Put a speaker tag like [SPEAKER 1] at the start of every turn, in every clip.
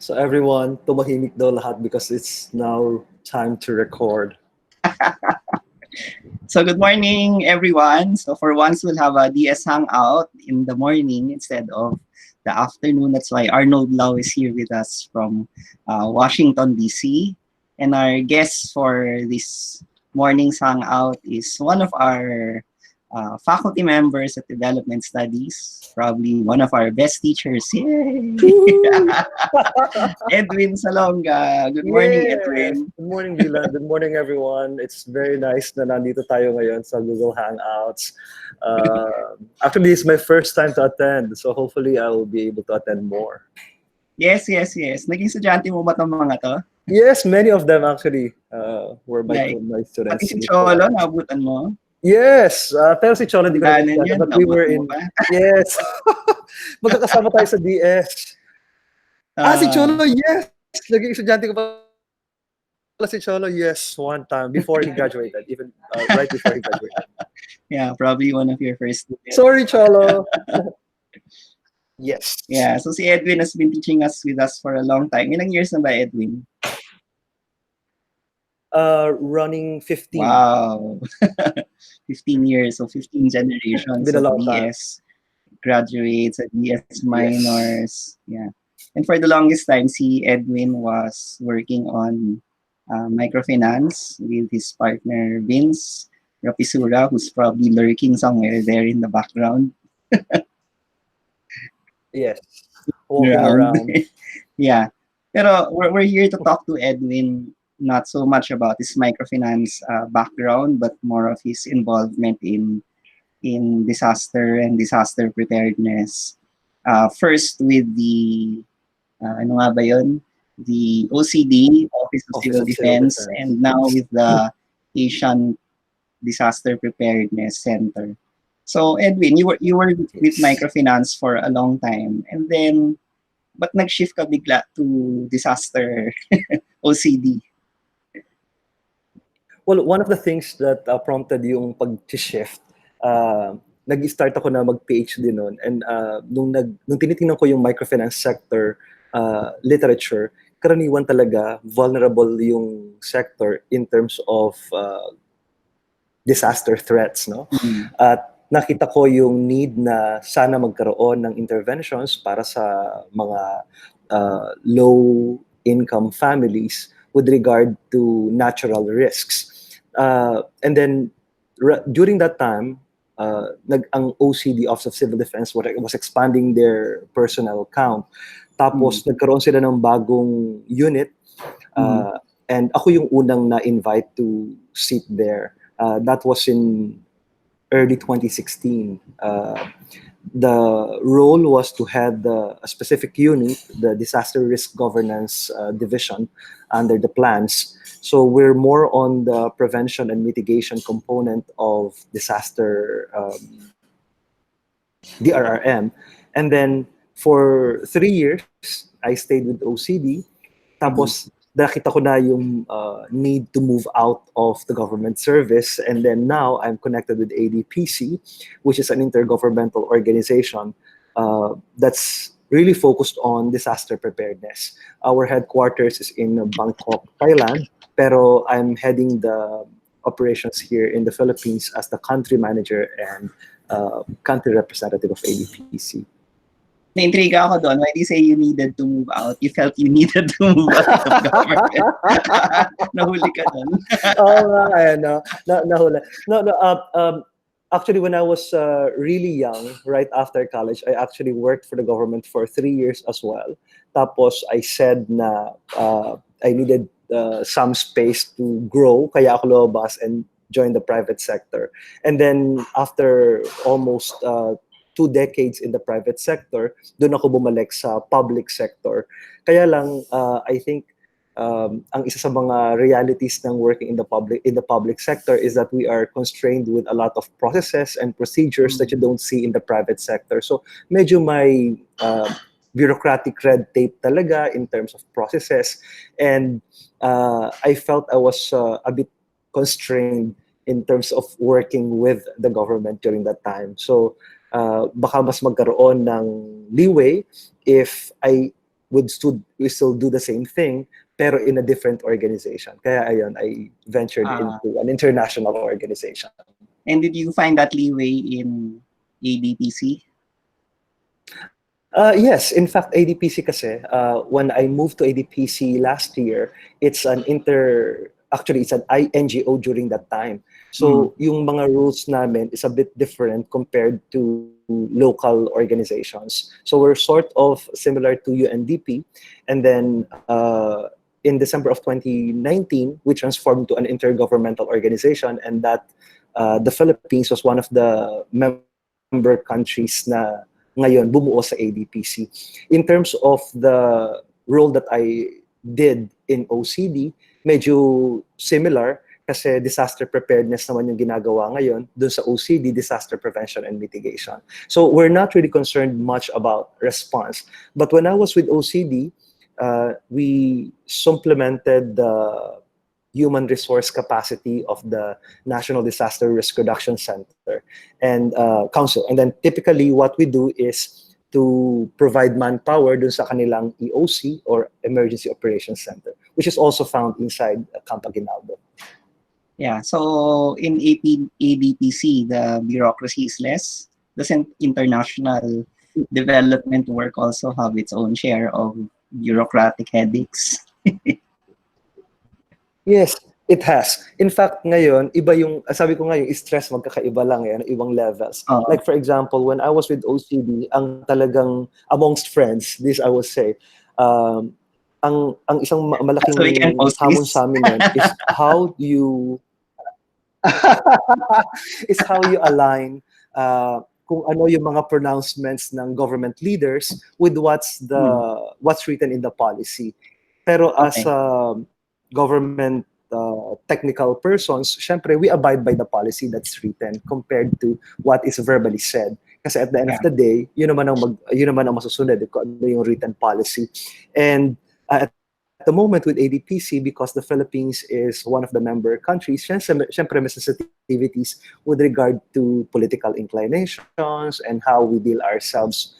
[SPEAKER 1] So everyone, tumahimik daw lahat because it's now time to record.
[SPEAKER 2] So good morning, everyone. So for once, we'll have a DS Hangout in the morning instead of the afternoon. That's why Arnold Lau is here with us from Washington, D.C. And our guest for this morning's Hangout is one of our faculty members at Development Studies, probably one of our best teachers. Yay! Edwin Salonga. Good morning,
[SPEAKER 1] Yes!
[SPEAKER 2] Edwin.
[SPEAKER 1] Good morning, Dylan. Good morning, everyone. It's very nice na nandito tayo ngayon sa Google Hangouts. Actually, it's my first time to attend, so hopefully I will be able to attend more.
[SPEAKER 2] Yes. Naging estudyante mo ba itong mga to?
[SPEAKER 1] Yes, many of them actually were
[SPEAKER 2] Like,
[SPEAKER 1] my students.
[SPEAKER 2] pati si Cholo, naabutan mo?
[SPEAKER 1] Yes, pero si Cholo hindi ko
[SPEAKER 2] Danan
[SPEAKER 1] na
[SPEAKER 2] yan,
[SPEAKER 1] but we were
[SPEAKER 2] naabutan mo
[SPEAKER 1] in,
[SPEAKER 2] ba?
[SPEAKER 1] yes. Magkakasama tayo sa DS. Si Cholo, yes! Naging estudyante ko pala si Cholo, yes, one time, before he graduated, even right before he graduated.
[SPEAKER 2] Yeah, probably one of your first students.
[SPEAKER 1] Sorry, Cholo. Yes.
[SPEAKER 2] Yeah, so si Edwin has been teaching us with us for a long time. Ilang years na ba, Edwin?
[SPEAKER 1] Running 15.
[SPEAKER 2] Wow. 15 years, so 15 generations
[SPEAKER 1] Been a
[SPEAKER 2] of
[SPEAKER 1] long time.
[SPEAKER 2] DS graduates and DS minors. Yes. Yeah. And for the longest time, si Edwin was working on microfinance with his partner Vince Rapisura, who's probably lurking somewhere there in the background.
[SPEAKER 1] Yes. Walking around.
[SPEAKER 2] Yeah. Pero we're here to talk to Edwin not so much about his microfinance background, but more of his involvement in disaster and disaster preparedness. First with the ano nga ba yun? The OCD, Office of Civil Defense, and now with the Asian Disaster Preparedness Center. So Edwin, you were with microfinance for a long time, and then but nag-shift ka bigla to disaster OCD?
[SPEAKER 1] Well, one of the things that prompted yung pag-shift, nag-start ako na mag-PhD noon, and nung tinitingnan ko yung microfinance sector literature, karaniwan talaga vulnerable yung sector in terms of disaster threats, no?
[SPEAKER 2] Mm-hmm.
[SPEAKER 1] At nakita ko yung need na sana magkaroon ng interventions para sa mga low-income families with regard to natural risks. And then during that time, ang OCD, Office of Civil Defense, was expanding their personnel count. Tapos nagkaroon sila ng bagong unit, and ako yung unang na-invite to sit there. That was in early 2016. The role was to head a specific unit, the Disaster Risk Governance Division, under the plans. So we're more on the prevention and mitigation component of disaster DRRM. And then for 3 years, I stayed with OCD. Tapos nakita ko na yung need to move out of the government service, and then now I'm connected with ADPC, which is an intergovernmental organization that's really focused on disaster preparedness. Our headquarters is in Bangkok, Thailand, pero I'm heading the operations here in the Philippines as the country manager and country representative of ADPC.
[SPEAKER 2] Na-intriga ako doon. Why do you say you needed to move out? You felt you needed to move out of government. Nahuli ka doon.
[SPEAKER 1] Nahuli. Actually, when I was really young, right after college, I actually worked for the government for 3 years as well. Tapos I said na I needed some space to grow, kaya ako lumabas and join the private sector. And then after almost 2 decades in the private sector, doon ako bumalik sa public sector. Kaya lang, I think ang isa sa mga realities ng working in the public sector is that we are constrained with a lot of processes and procedures that you don't see in the private sector. So medyo may bureaucratic red tape talaga in terms of processes, and I felt I was a bit constrained in terms of working with the government during that time. So baka mas magkaroon ng leeway if I we still do the same thing, pero in a different organization. Kaya ayun, I ventured
[SPEAKER 2] Uh,
[SPEAKER 1] into an international organization.
[SPEAKER 2] and did you find that leeway in ADPC?
[SPEAKER 1] Yes, in fact, ADPC kasi, when I moved to ADPC last year, actually, it's an NGO during that time.
[SPEAKER 2] Mm.
[SPEAKER 1] So, yung mga rules namin is a bit different compared to local organizations. So, we're sort of similar to UNDP. And then, in December of 2019, we transformed to an intergovernmental organization, and that the Philippines was one of the member countries na ngayon bumuo sa ADPC. In terms of the role that I did in OCD, medyo similar kasi disaster preparedness naman yung ginagawa ngayon dun sa OCD, disaster prevention and mitigation. So we're not really concerned much about response. But when I was with OCD, we supplemented the human resource capacity of the National Disaster Risk Reduction Center and Council. And then typically what we do is to provide manpower dun sa kanilang EOC or Emergency Operations Center, which is also found inside Camp Aguinaldo.
[SPEAKER 2] Yeah, so in ADPC, the bureaucracy is less. Doesn't international development work also have its own share of bureaucratic headaches?
[SPEAKER 1] Yes, it has. In fact, ngayon, iba yung, sabi ko nga yung stress magkakaiba lang eh, ibang levels.
[SPEAKER 2] Oh,
[SPEAKER 1] Like for example, when I was with OCD, ang talagang amongst friends, this I would say, ang isang
[SPEAKER 2] so we can
[SPEAKER 1] malaking
[SPEAKER 2] post
[SPEAKER 1] hamon
[SPEAKER 2] this.
[SPEAKER 1] sa amin nun is how you is how you align kung ano yung mga pronouncements ng government leaders with
[SPEAKER 2] Hmm,
[SPEAKER 1] what's written in the policy. Pero as
[SPEAKER 2] okay.
[SPEAKER 1] government technical persons, syempre we abide by the policy that's written compared to what is verbally said. Kasi at the end of
[SPEAKER 2] Yeah.
[SPEAKER 1] the day, yun naman ang masusunod kung ano yung written policy. And at the moment with ADPC, because the Philippines is one of the member countries, syempre may sensitivities with regard to political inclinations and how we deal ourselves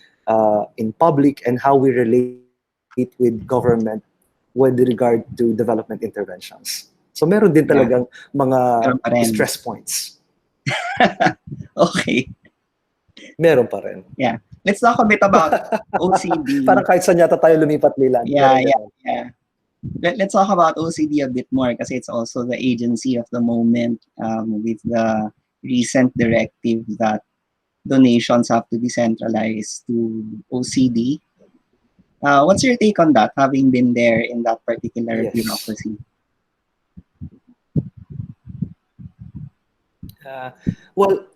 [SPEAKER 1] in public and how we relate with government with regard to development interventions. So meron din
[SPEAKER 2] Yeah.
[SPEAKER 1] talagang mga
[SPEAKER 2] Meron pa rin.
[SPEAKER 1] stress points.
[SPEAKER 2] Okay.
[SPEAKER 1] Meron pa rin.
[SPEAKER 2] Yeah. Let's talk a bit about OCD.
[SPEAKER 1] Parang kahit saan yata tayo lumipat nila.
[SPEAKER 2] Yeah,
[SPEAKER 1] Meron
[SPEAKER 2] yeah,
[SPEAKER 1] ganun.
[SPEAKER 2] yeah. Let's talk about OCD a bit more because it's also the agency of the moment with the recent directive that donations have to be centralized to OCD. What's your take on that, having been there in that particular
[SPEAKER 1] Yes.
[SPEAKER 2] bureaucracy?
[SPEAKER 1] Well,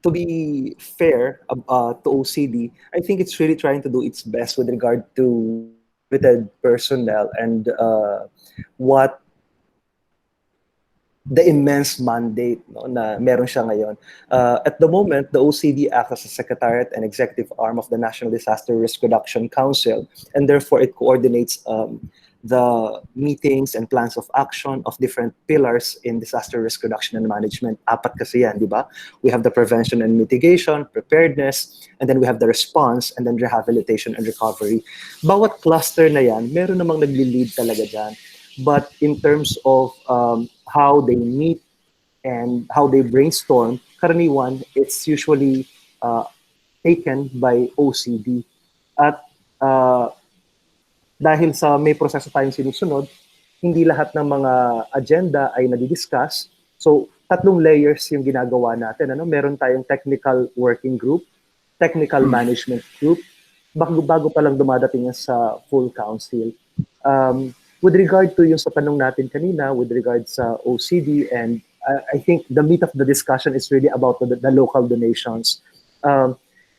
[SPEAKER 1] to be fair to OCD, I think it's really trying to do its best with regard to limited personnel and what the immense mandate no, na meron siya ngayon. At the moment, the OCD acts as a secretariat and executive arm of the National Disaster Risk Reduction Council, and therefore it coordinates the meetings and plans of action of different pillars in disaster risk reduction and management. Apat kasi yan, di ba? We have the prevention and mitigation, preparedness, and then we have the response, and then rehabilitation and recovery. Bawat cluster na yan, meron namang nagli-lead talaga dyan. But in terms of how they meet and how they brainstorm, karaniwan, it's usually taken by OCD. At dahil sa may proseso tayong sinusunod, hindi lahat ng mga agenda ay nadidiscuss. So, tatlong layers yung ginagawa natin. Meron tayong technical working group, technical management group, bago pa lang dumadating yan sa full council. With regard to yung sa tanong natin kanina, with regard sa OCD, and I think the meat of the discussion is really about the local donations.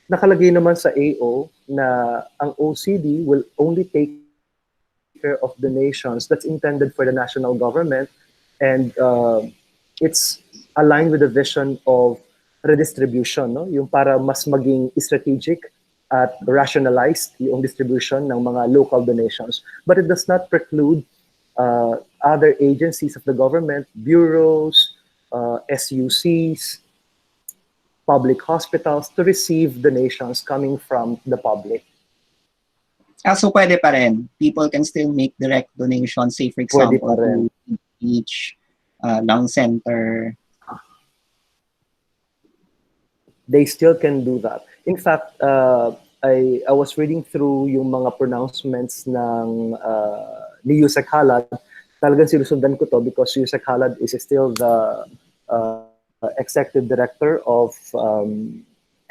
[SPEAKER 1] Nakalagay naman sa AO na ang OCD will only take care of donations that's intended for the national government, and it's aligned with the vision of redistribution, no? Yung para mas maging strategic at rationalized yung distribution ng mga local donations. But it does not preclude other agencies of the government, bureaus, SUCs, public hospitals to receive donations coming from the public.
[SPEAKER 2] So pwede pa rin. People can still make direct donations, say for
[SPEAKER 1] Pwede pa
[SPEAKER 2] example,
[SPEAKER 1] rin.
[SPEAKER 2] to each lung center.
[SPEAKER 1] They still can do that. In fact, I was reading through yung mga pronouncements ng ni Yusek Halad. Talagang sinusundan ko to because Yusek Halad is still the executive director of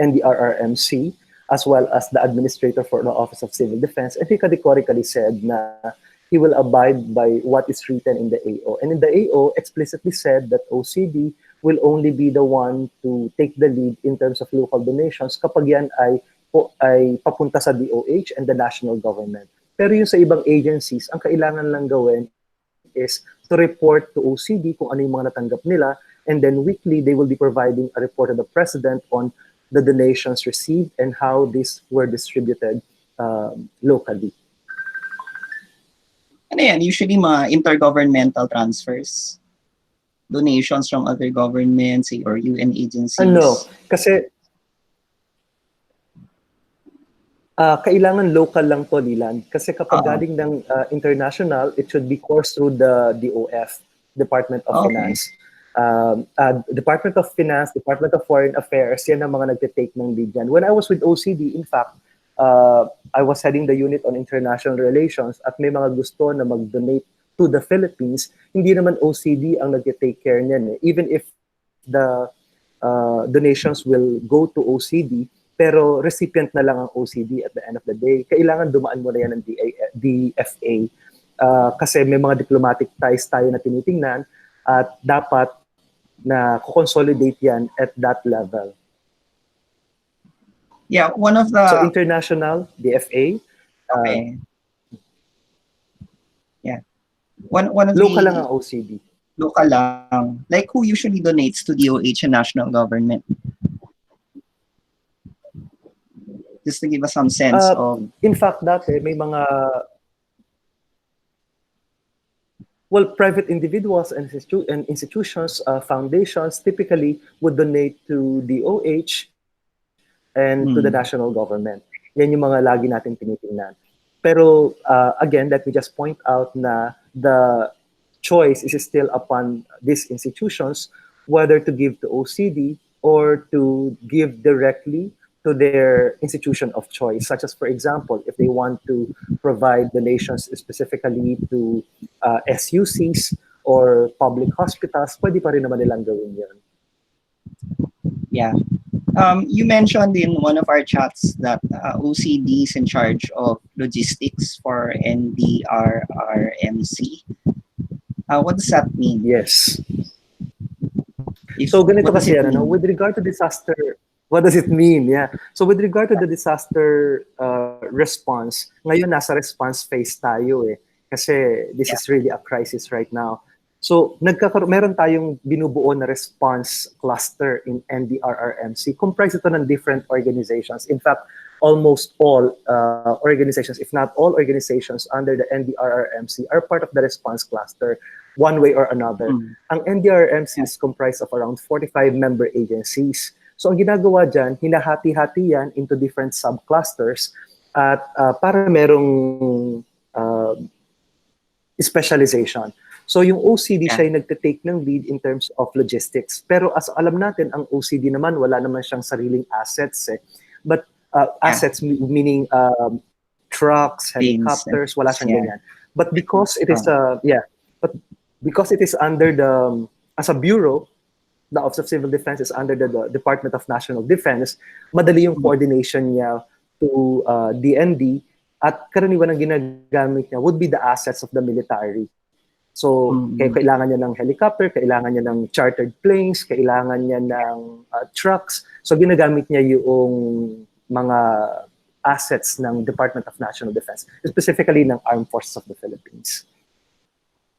[SPEAKER 1] NDRRMC as well as the administrator for the Office of Civil Defense. And he categorically said na he will abide by what is written in the AO. And in the AO explicitly said that OCD will only be the one to take the lead in terms of local donations kapag yan ay papunta sa DOH and the national government. Pero yung sa ibang agencies, ang kailangan lang gawin is to report to OCD kung ano yung mga natanggap nila, and then weekly they will be providing a report to the president on the donations received and how these were distributed locally.
[SPEAKER 2] Ano yan? Usually mga intergovernmental transfers. Donations from other governments or UN agencies.
[SPEAKER 1] Ano? Kasi kailangan local lang to, Lilan. Kasi kapag galing ng international, it should be coursed through the DOF, Department of Finance. Department of Finance, Department of Foreign Affairs, yan ang mga nagtitake ng lead yan. When I was with OCD, in fact, I was heading the unit on international relations at may mga gusto na mag-donate to the Philippines, hindi naman OCD ang nagtitake care niyan. Even if the donations will go to OCD, pero recipient na lang ang OCD at the end of the day. Kailangan dumaan mo na yan ng DFA kasi may mga diplomatic ties tayo na tinitingnan at dapat na consolidate yan at that level.
[SPEAKER 2] Yeah, one of the...
[SPEAKER 1] So international, DFA.
[SPEAKER 2] Okay. Yeah. One of
[SPEAKER 1] local
[SPEAKER 2] the...
[SPEAKER 1] lang ang OCD.
[SPEAKER 2] Local lang. Like who usually donates to DOH and national government? Just to give us some sense of...
[SPEAKER 1] In fact, dati may mga... Well, private individuals and institutions, foundations typically would donate to DOH and to the national government. Yan yung mga lagi natin tinitingnan. Pero again, let me just point out na the choice is still upon these institutions whether to give to OCD or to give directly to their institution of choice, such as, for example, if they want to provide donations specifically to SUCs or public hospitals, pwede pa rin naman nilang gawin yun.
[SPEAKER 2] Yeah. You mentioned in one of our chats that OCD is in charge of logistics for NDRRMC. What does that mean?
[SPEAKER 1] Yes. So ganito kasi yan, with regard to disaster, what does it mean? Yeah. So with regard to the disaster response, ngayon nasa response phase tayo kasi this is really a crisis right now. So meron tayong binubuo na response cluster in NDRRMC. Comprised ito ng different organizations. In fact, almost all organizations, if not all organizations under the NDRRMC are part of the response cluster one way or another. Ang NDRRMC is comprised of around 45 member agencies. So ang ginagawa dyan, hinahati-hati yan into different subclusters at para merong specialization. So yung OCD siya yung nagtitake ng lead in terms of logistics. Pero as alam natin, ang OCD naman, wala naman siyang sariling assets. But assets meaning trucks, helicopters, wala siyang ganyan. But because it is because it is under the, as a bureau, the Office of Civil Defense is under the Department of National Defense, madali yung coordination niya to DND at karaniwan ang ginagamit niya would be the assets of the military. So, kailangan niya ng helicopter, kailangan niya ng chartered planes, kailangan niya ng trucks. So, ginagamit niya yung mga assets ng Department of National Defense, specifically ng Armed Forces of the Philippines.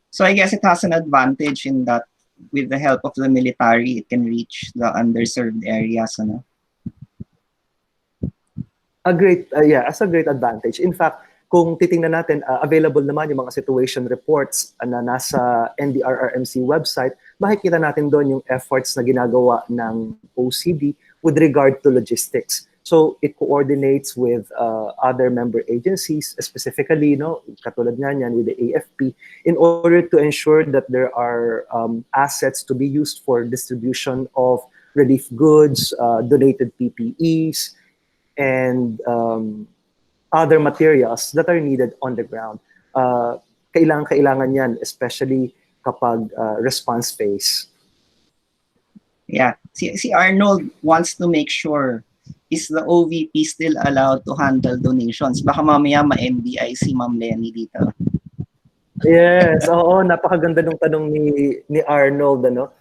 [SPEAKER 2] So, I guess it has an advantage in that with the help of the military, it can reach the underserved areas, ano?
[SPEAKER 1] As a great advantage. In fact, kung titingnan natin, available naman yung mga situation reports na nasa NDRRMC website, makikita natin doon yung efforts na ginagawa ng OCD with regard to logistics. So it coordinates with other member agencies, specifically, katulad nga niyan with the AFP, in order to ensure that there are assets to be used for distribution of relief goods, donated PPEs, and other materials that are needed on the ground. Kailangan yan, especially kapag response phase.
[SPEAKER 2] Yeah. Si Arnold wants to make sure, is the OVP still allowed to handle donations? Baka mamaya ma-MBI si Ma'am Lenny dito.
[SPEAKER 1] Yes, oo, napakaganda ng tanong ni Arnold, ano.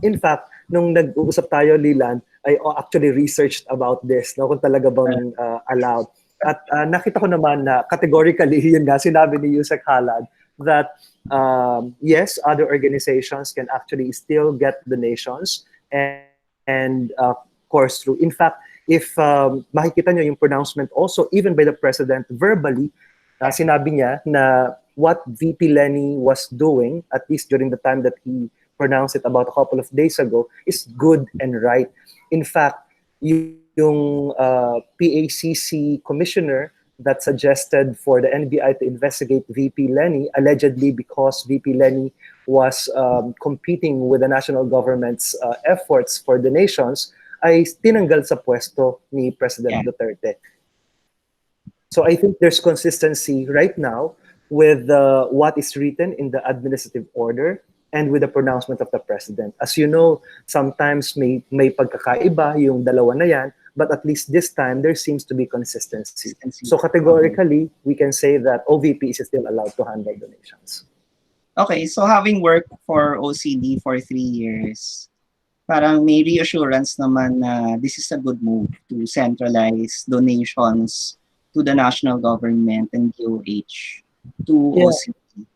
[SPEAKER 1] In fact, nung nag-uusap tayo, Lilan, I actually researched about this, no, kung talaga bang allowed. At nakita ko naman na categorically, yun nga, sinabi ni Yusek Halad that yes, other organizations can actually still get donations and course through. In fact, if makikita nyo yung pronouncement also, even by the President verbally, sinabi niya na what VP Lenny was doing, at least during the time that he pronounced it about a couple of days ago, is good and right. In fact, yung PACC commissioner that suggested for the NBI to investigate VP Lenny, allegedly because VP Lenny was competing with the national government's efforts for donations, ay tinanggal sa pwesto ni President Duterte. So I think there's consistency right now with what is written in the administrative order and with the pronouncement of the President. As you know, sometimes may pagkakaiba yung dalawa na yan, but at least this time, there seems to be consistency. So categorically, we can say that OVP is still allowed to handle donations.
[SPEAKER 2] Okay, so having worked for OCD for 3 years, parang may reassurance naman na this is a good move to centralize donations to the national government and DOH to OCD.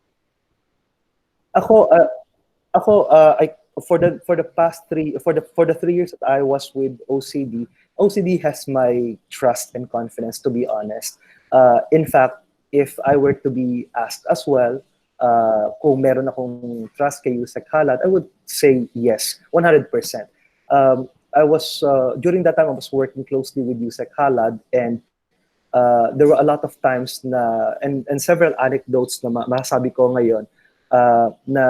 [SPEAKER 2] For the 3 years that I was with OCD has my trust and confidence, to be honest. In fact, if I were to be asked as well, kung meron akong trust kay Yusek Halad, I would say yes, 100%. During that time, I was working closely with Yusek Halad, and there were a lot of times and several anecdotes na masasabi ko ngayon, na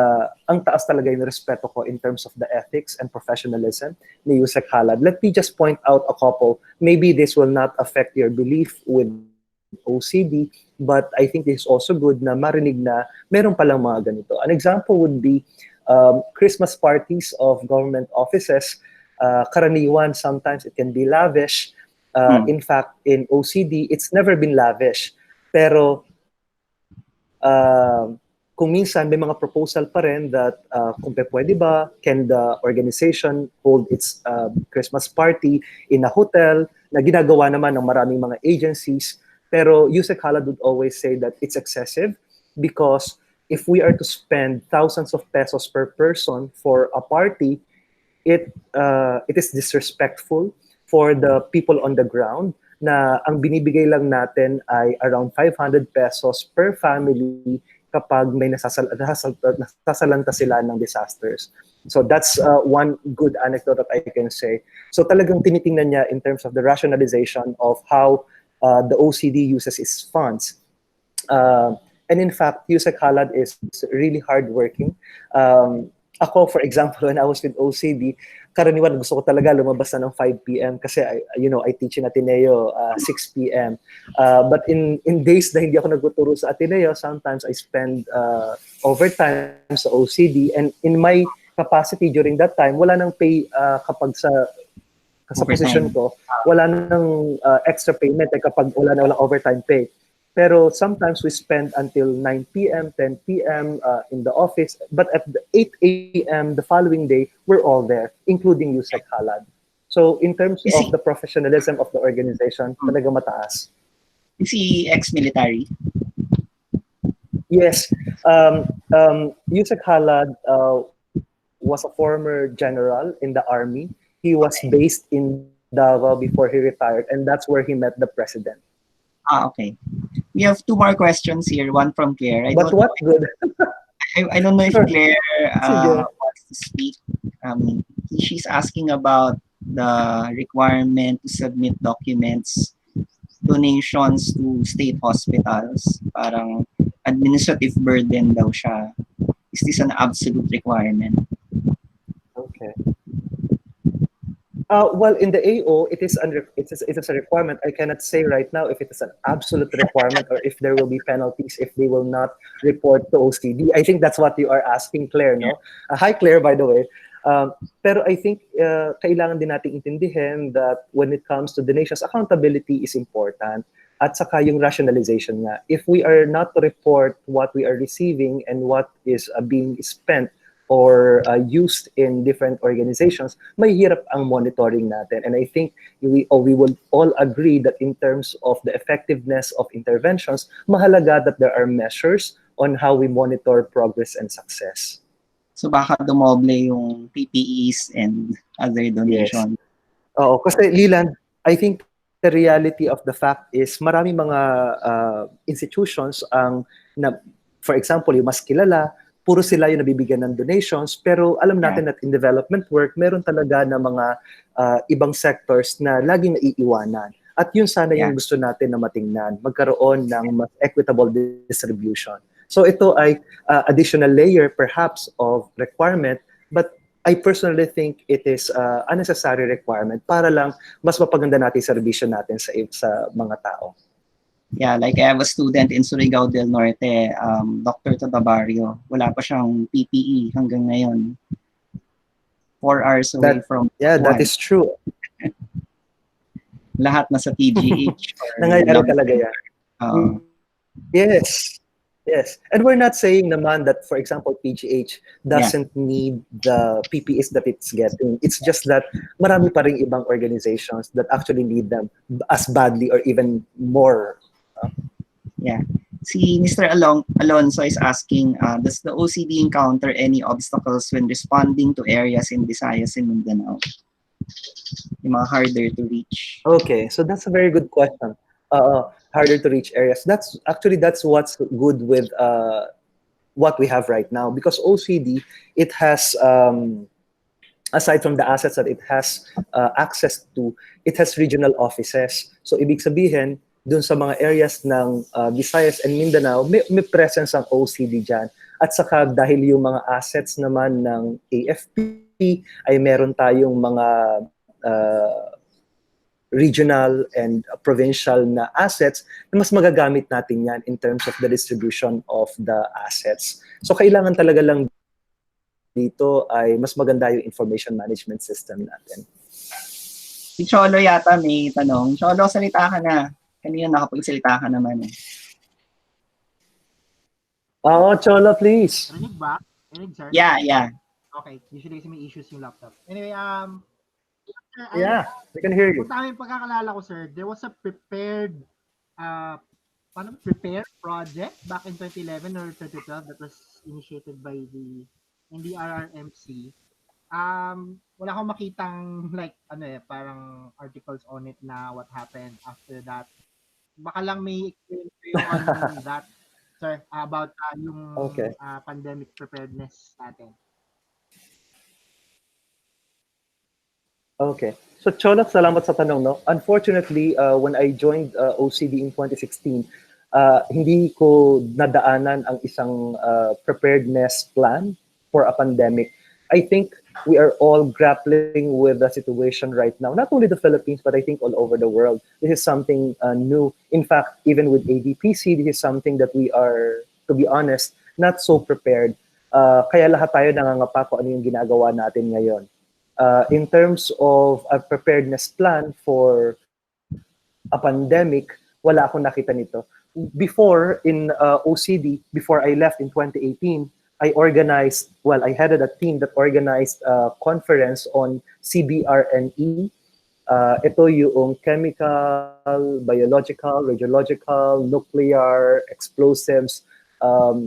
[SPEAKER 2] ang taas talaga yung respeto ko in terms of the ethics and professionalism ni Yusek Halad. Let me just point out a couple. Maybe this will not affect your belief with OCD, but I think this is also good na marinig na meron palang mga ganito. An example would be Christmas parties of government offices. Karaniwan, sometimes it can be lavish. In fact, in OCD, it's never been lavish. Pero kung minsan may mga proposal pa rin that kung pwede ba, can the organization hold its Christmas party in a hotel na ginagawa naman ng maraming mga agencies. Pero Yusek Halad would always say that it's excessive because if we are to spend thousands of pesos per person for a party, it is disrespectful for the people on the ground na ang binibigay lang natin ay around 500 pesos per family kapag may nasasalanta sila ng disasters. So that's one good anecdote that I can say. So talagang tinitingnan niya in terms of the rationalization of how the OCD uses its funds. And in fact, Yusek Halad is really hardworking. Ako, for example, when I was with OCD, karaniwan gusto ko talaga lumabas na ng 5 p.m. kasi I teach in Ateneo 6 p.m. But in days na hindi ako nagtuturo sa Ateneo, sometimes I spend overtime sa OCD, and in my capacity during that time, wala nang pay kapag sa position ko, wala nang extra payment kapag walang overtime pay. Pero sometimes we spend until 9 p.m., 10 p.m. In the office. But at 8 a.m. the following day, we're all there, including Yusek Halad. So in terms of the professionalism of the organization, talaga mataas. Is he ex-military?
[SPEAKER 1] Yes. Yusek Halad was a former general in the army. He was based in Davao before he retired, and that's where he met the president.
[SPEAKER 2] Okay. We have 2 more questions here. One from Claire.
[SPEAKER 1] Good?
[SPEAKER 2] I don't know if Claire wants to speak. She's asking about the requirement to submit documents, donations to state hospitals. Parang administrative burden daw siya. Is this an absolute requirement?
[SPEAKER 1] Okay. Well, in the AO, it is a requirement. I cannot say right now if it is an absolute requirement or if there will be penalties if they will not report to OCD. I think that's what you are asking, Claire, no? Hi, Claire, by the way. Pero I think kailangan din nating intindihin that when it comes to donations, accountability is important. At saka yung rationalization nga. If we are not to report what we are receiving and what is being spent or used in different organizations, mahirap ang monitoring natin. And I think we will all agree that in terms of the effectiveness of interventions, mahalaga that there are measures on how we monitor progress and success.
[SPEAKER 2] So baka dumoble yung PPEs and other
[SPEAKER 1] Yes.
[SPEAKER 2] donations.
[SPEAKER 1] Oo, kasi Leland, I think the reality of the fact is marami mga institutions ang, for example, yung mas kilala, puro sila yung nabibigyan ng donations, pero alam natin that in development work, meron talaga na mga ibang sectors na laging naiiwanan. At yun sana yung gusto natin na matingnan, magkaroon ng mas equitable distribution. So ito ay additional layer perhaps of requirement, but I personally think it is a necessary requirement para lang mas mapaganda natin yung serbisyo natin sa mga tao.
[SPEAKER 2] Yeah, like I have a student in Surigao del Norte, Dr. Totabario. Wala pa siyang PPE hanggang ngayon. 4 hours away from
[SPEAKER 1] that is true.
[SPEAKER 2] Lahat na sa PGH.
[SPEAKER 1] Nangyayari talaga yan. Yes. Yes. And we're not saying naman that, for example, PGH doesn't need the PPEs that it's getting. It's just that marami pa ring ibang organizations that actually need them as badly or even more.
[SPEAKER 2] Yeah. Si Mr. Alonso is asking, does the OCD encounter any obstacles when responding to areas in Visayas and Mindanao? Yung mga harder to reach.
[SPEAKER 1] Okay, so that's a very good question. Harder to reach areas. That's what's good with what we have right now, because OCD, it has aside from the assets that it has access to, it has regional offices. So ibig sabihin, dun sa mga areas ng Visayas and Mindanao, may presence ang OCD dyan. At saka dahil yung mga assets naman ng AFP ay meron tayong mga regional and provincial na assets na mas magagamit natin yan in terms of the distribution of the assets. So kailangan talaga lang dito ay mas maganda yung information management system natin.
[SPEAKER 2] Si Cholo yata may tanong. Cholo, salita ka na. Kanina nakapagsalita ka naman eh.
[SPEAKER 1] Cholo, please.
[SPEAKER 3] Rinig ba? Rinig, sir?
[SPEAKER 2] Yeah.
[SPEAKER 3] Okay. Usually kasi may issues yung laptop. Anyway,
[SPEAKER 1] yeah, we can hear you.
[SPEAKER 3] Kung tama yung pagkakalala ko, sir, there was a prepared project back in 2011 or 2012 that was initiated by the NDRRMC. Wala akong makitang parang articles on it na what happened after that. Baka lang may experience kayo on that, sir, about yung pandemic preparedness natin.
[SPEAKER 1] Okay. So, Cholo, salamat sa tanong, no? Unfortunately, when I joined OCD in 2016, hindi ko nadaanan ang isang preparedness plan for a pandemic. I think we are all grappling with the situation right now, not only the Philippines, but I think all over the world. This is something new. In fact, even with ADPC, this is something that we are, to be honest, not so prepared. Kaya lahat tayo nangangapa kung ano yung ginagawa natin ngayon. In terms of a preparedness plan for a pandemic, wala akong nakita nito. Before, in OCD, before I left in 2018, I headed a team that organized a conference on CBRNE. Ito yung chemical, biological, radiological, nuclear, explosives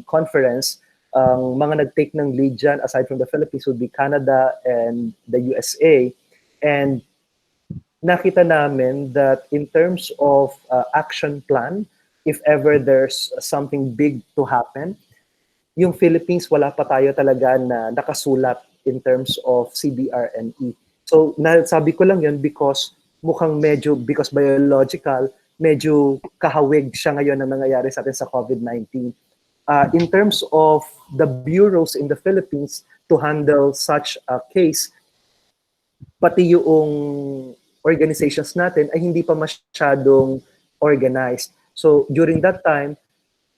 [SPEAKER 1] conference. Ang mga nag-take ng lead dyan, aside from the Philippines, would be Canada and the USA. And nakita namin that in terms of action plan, if ever there's something big to happen, yung Philippines, wala pa tayo talaga na nakasulat in terms of CBRNE. So nasabi ko lang yun because because biological, medyo kahawig siya ngayon na nangyayari sa atin sa COVID-19. In terms of the bureaus in the Philippines to handle such a case, pati yung organizations natin ay hindi pa masyadong organized. So during that time,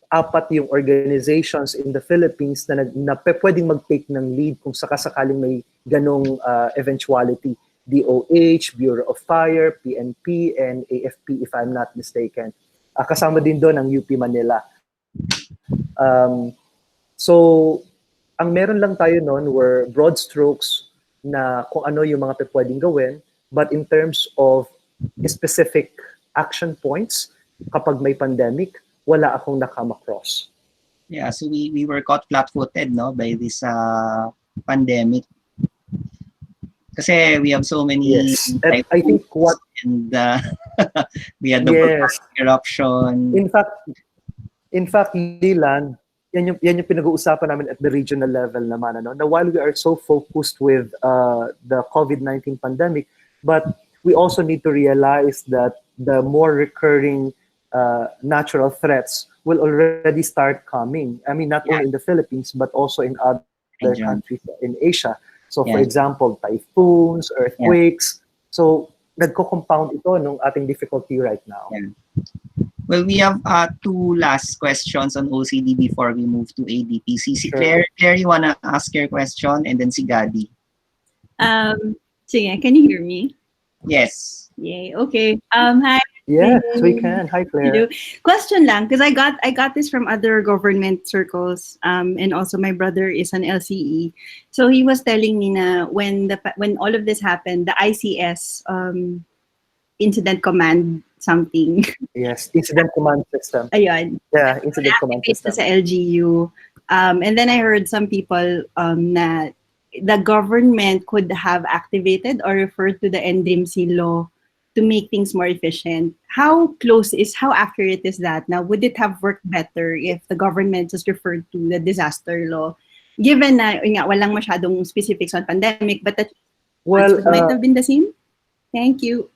[SPEAKER 1] 4 yung organizations in the Philippines na pwedeng mag-take ng lead kung sakasakaling may ganong eventuality. DOH, Bureau of Fire, PNP, and AFP if I'm not mistaken. Kasama din doon ang UP Manila. So, ang meron lang tayo noon were broad strokes na kung ano yung mga pwedeng gawin, but in terms of specific action points, kapag may pandemic, wala akong nakama-cross.
[SPEAKER 2] Yeah, so we were caught flat-footed, no, by this pandemic. Kasi we have so many
[SPEAKER 1] Yes, and I think what
[SPEAKER 2] and we had the eruption.
[SPEAKER 1] In fact, Leland, yan yung pinag-uusapan namin at the regional level naman, ano, na while we are so focused with the COVID-19 pandemic, but we also need to realize that the more recurring natural threats will already start coming. I mean, not only in the Philippines, but also in other countries in Asia. So, for example, typhoons, earthquakes. So, nagko-compound ito nung ating difficulty right now.
[SPEAKER 2] Yeah. Well, we have 2 last questions on OCD before we move to ADPC. Si Claire, you wanna ask your question, and then si Gadi.
[SPEAKER 4] Sige, can you hear me?
[SPEAKER 2] Yes.
[SPEAKER 4] Yay. Okay. Hi.
[SPEAKER 1] Yes, we can. Hi, Claire.
[SPEAKER 4] Question lang, because I got this from other government circles, and also my brother is an LCE. So he was telling me na when all of this happened, the ICS incident command something.
[SPEAKER 1] Yes, incident command system.
[SPEAKER 4] Ayun.
[SPEAKER 1] Yeah, incident command system.
[SPEAKER 4] Sa LGU. And then I heard some people na the government could have activated or referred to the NDRIMC law to make things more efficient. How accurate is that? Now, would it have worked better if the government just referred to the disaster law? Given na walang masyadong specifics on pandemic, but that might have been the same? Thank you.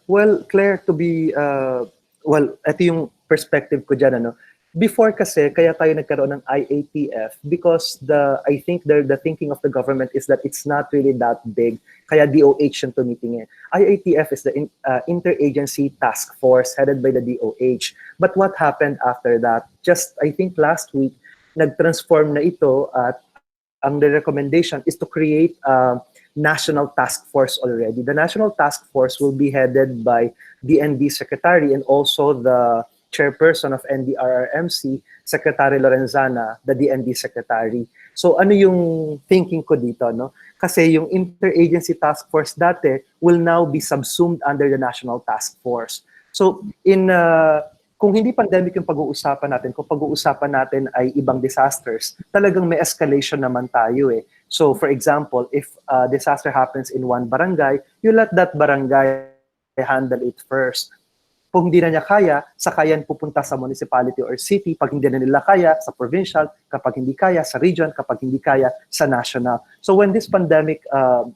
[SPEAKER 1] Well, Claire, to be, ito yung perspective ko dyan, ano. Before kasi, kaya tayo nagkaroon ng IATF because I think the thinking of the government is that it's not really that big, kaya DOH yung tumitingin. IATF is the interagency task force headed by the DOH. But what happened after that? Just, I think last week, nag-transform na ito at ang the recommendation is to create national task force already. The national task force will be headed by the ND Secretary and also the chairperson of NDRRMC, Secretary Lorenzana, the DND Secretary. So ano yung thinking ko dito, no? Kasi yung interagency task force dati will now be subsumed under the national task force. So kung hindi pandemic yung pag-uusapan natin, kung pag-uusapan natin ay ibang disasters, talagang may escalation naman tayo eh. So for example, if a disaster happens in one barangay, you let that barangay handle it first. Kung hindi na niya kaya, saka yan pupunta sa municipality or city. Pag hindi na nila kaya, sa provincial. Kapag hindi kaya, sa region. Kapag hindi kaya, sa national. So when this pandemic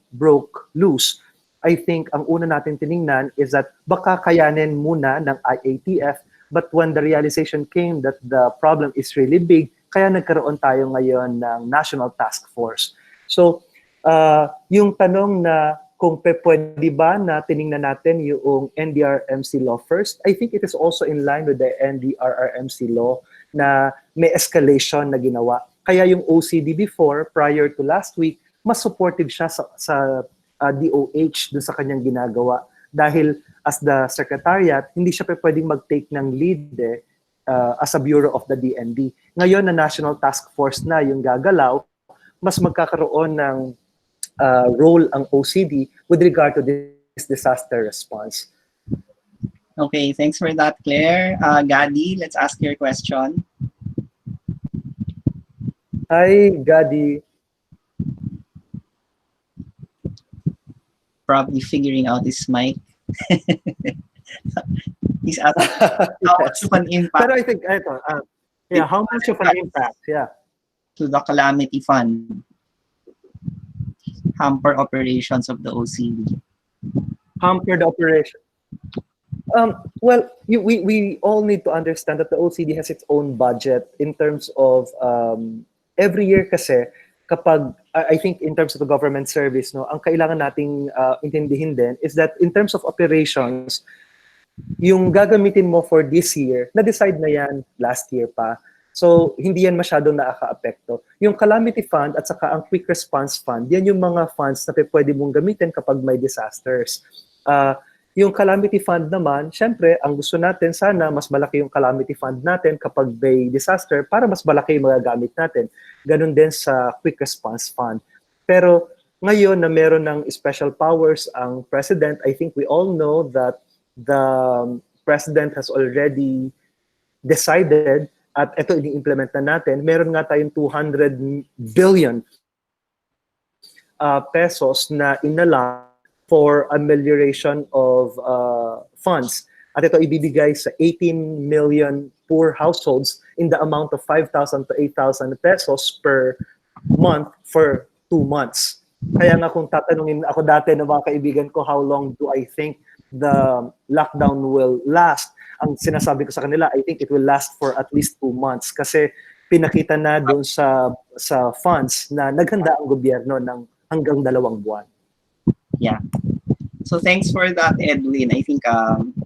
[SPEAKER 1] broke loose, I think ang una natin tiningnan is that baka kayanin muna ng IATF, but when the realization came that the problem is really big, kaya nagkaroon tayo ngayon ng National Task Force. So yung tanong na kung pwede ba na tiningnan natin yung NDRRMC law first, I think it is also in line with the NDRRMC law na may escalation na ginawa. Kaya yung OCD before, prior to last week, mas supportive siya sa DOH dun sa kanyang ginagawa. Dahil as the secretariat, hindi siya pwedeng mag-take ng lead as a bureau of the DND. Ngayon na National Task Force na yung gagalaw, mas magkakaroon ng role ang OCD with regard to this disaster response.
[SPEAKER 2] Okay, thanks for that, Claire. Gadi, let's ask your question.
[SPEAKER 1] Hi, Gadi.
[SPEAKER 2] Probably figuring out his mic. He's asking how much of an impact.
[SPEAKER 1] Pero I think, how much of an impact? Yeah.
[SPEAKER 2] To the calamity fund. hamper operations of the OCD?
[SPEAKER 1] Hampered operation. Well, we all need to understand that the OCD has its own budget in terms of every year kasi kapag I think in terms of the government service, no, ang kailangan nating intindihin din is that in terms of operations, yung gagamitin mo for this year, na-decide na yan last year pa. So, hindi yan masyadong nakaka-apekto. Yung calamity fund at saka ang quick response fund, yan yung mga funds na pwede mong gamitin kapag may disasters. Yung calamity fund naman, syempre, ang gusto natin, sana mas malaki yung calamity fund natin kapag may disaster para mas malaki yung magagamit natin. Ganun din sa quick response fund. Pero ngayon na meron ng special powers ang president, I think we all know that the president has already decided at ito ini-implement na natin, meron nga tayong 200 billion pesos na inala for amelioration of funds. At ito ibibigay sa 18 million poor households in the amount of 5,000 to 8,000 pesos per month for 2 months. Kaya nga kung tatanungin ako dati ng mga kaibigan ko, how long do I think the lockdown will last? Ang sinasabi ko sa kanila, I think it will last for at least 2 months kasi pinakita na doon sa funds na naghanda ang gobyerno ng hanggang 2 buwan.
[SPEAKER 2] Yeah. So thanks for that, Edwin. I think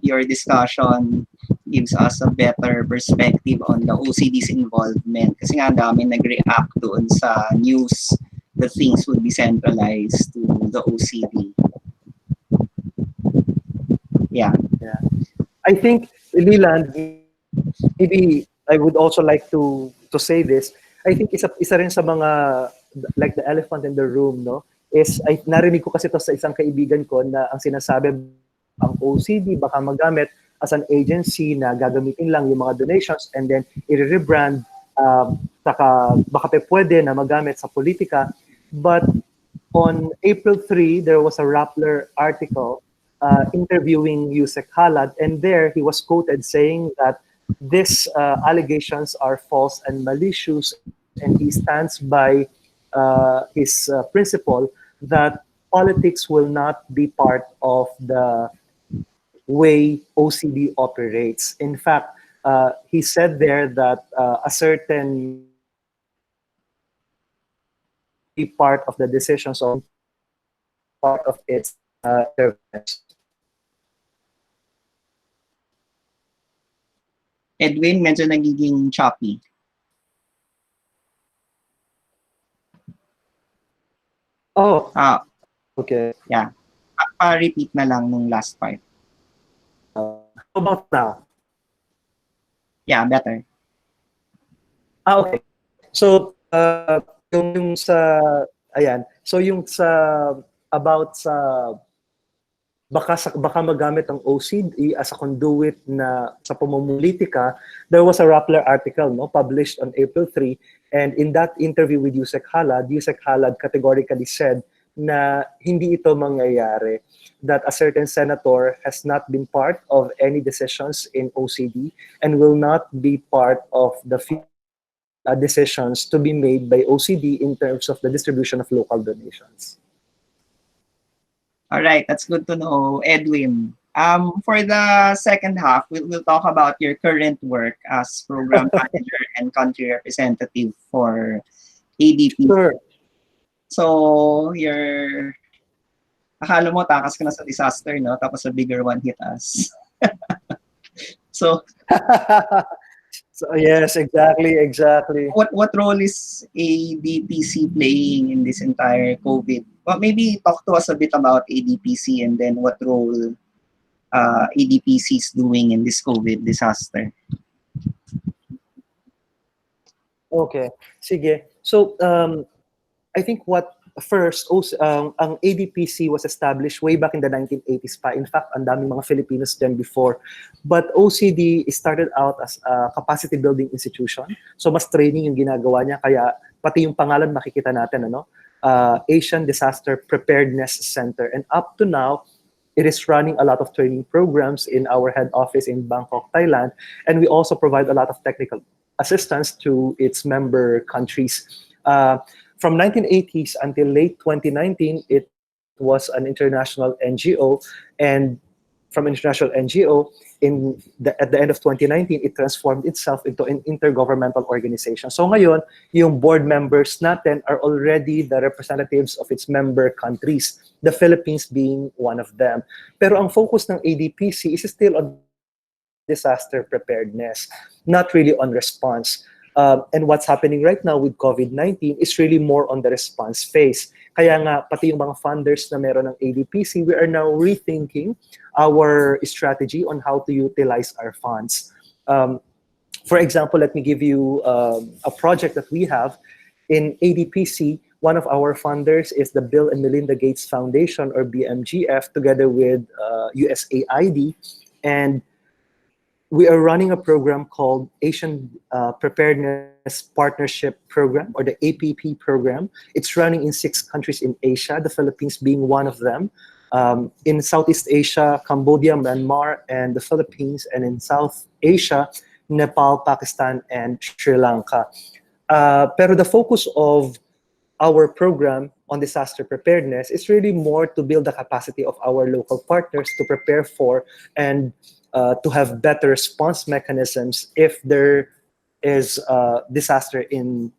[SPEAKER 2] your discussion gives us a better perspective on the OCD's involvement. Kasi nga dami nag-react doon sa news that things would be centralized to the OCD. Yeah.
[SPEAKER 1] I think, Leland, maybe I would also like to say this. I think isa rin sa mga, like the elephant in the room, no, is narinig ko kasi ito sa isang kaibigan ko na ang sinasabi ang OCD baka magamit as an agency na gagamitin lang yung mga donations and then i-rebrand saka baka pwede na magamit sa politika. But on April 3, there was a Rappler article interviewing Yusek Halad, and there he was quoted saying that these allegations are false and malicious, and he stands by his principle that politics will not be part of the way OCD operates. In fact, he said there that a certain part of the decisions of part of its interventions.
[SPEAKER 2] Edwin, medyo nagiging choppy.
[SPEAKER 1] Oh, okay.
[SPEAKER 2] Yeah. Pa-repeat na lang nung last part.
[SPEAKER 1] How about now?
[SPEAKER 2] Yeah, better.
[SPEAKER 1] Okay. So, yung sa, ayan. So, yung sa, about sa, baka magamit ang OCD as a conduit na sa pamumulitika, there was a Rappler article, no, published on April 3, and in that interview with Yusek Halad categorically said na hindi ito mangyayari, that a certain senator has not been part of any decisions in OCD and will not be part of the decisions to be made by OCD in terms of the distribution of local donations.
[SPEAKER 2] All right, that's good to know, Edwin. For the second half, we'll talk about your current work as program manager and country representative for ADP.
[SPEAKER 1] Sure.
[SPEAKER 2] So, akala mo takas ka na sa disaster, no? Tapos a bigger one hit us. So
[SPEAKER 1] yes, exactly.
[SPEAKER 2] What role is ADPC playing in this entire COVID? Well, maybe talk to us a bit about ADPC and then what role ADPC is doing in this COVID disaster.
[SPEAKER 1] Okay, sige. So, I think ang ADPC was established way back in the 1980s pa. In fact, ang daming mga Filipinos dyan before. But OCD started out as a capacity building institution. So mas training yung ginagawa niya. Kaya pati yung pangalan makikita natin, Asian Disaster Preparedness Center. And up to now, it is running a lot of training programs in our head office in Bangkok, Thailand. And we also provide a lot of technical assistance to its member countries. from 1980s until late 2019, it was an international NGO, and from international NGO, at the end of 2019, it transformed itself into an intergovernmental organization. So ngayon, yung board members natin are already the representatives of its member countries, the Philippines being one of them. Pero ang focus ng ADPC is still on disaster preparedness, not really on response. And what's happening right now with COVID-19 is really more on the response phase. Kaya nga, pati yung mga funders na meron ng ADPC, we are now rethinking our strategy on how to utilize our funds. For example, let me give you a project that we have in ADPC. One of our funders is the Bill and Melinda Gates Foundation, or BMGF, together with USAID. And we are running a program called Asian Preparedness Partnership Program, or the APP program. It's running in 6 countries in Asia, the Philippines being one of them. In Southeast Asia, Cambodia, Myanmar, and the Philippines. And in South Asia, Nepal, Pakistan, and Sri Lanka. Pero the focus of our program on disaster preparedness is really more to build the capacity of our local partners to prepare for and to have better response mechanisms if there is a disaster in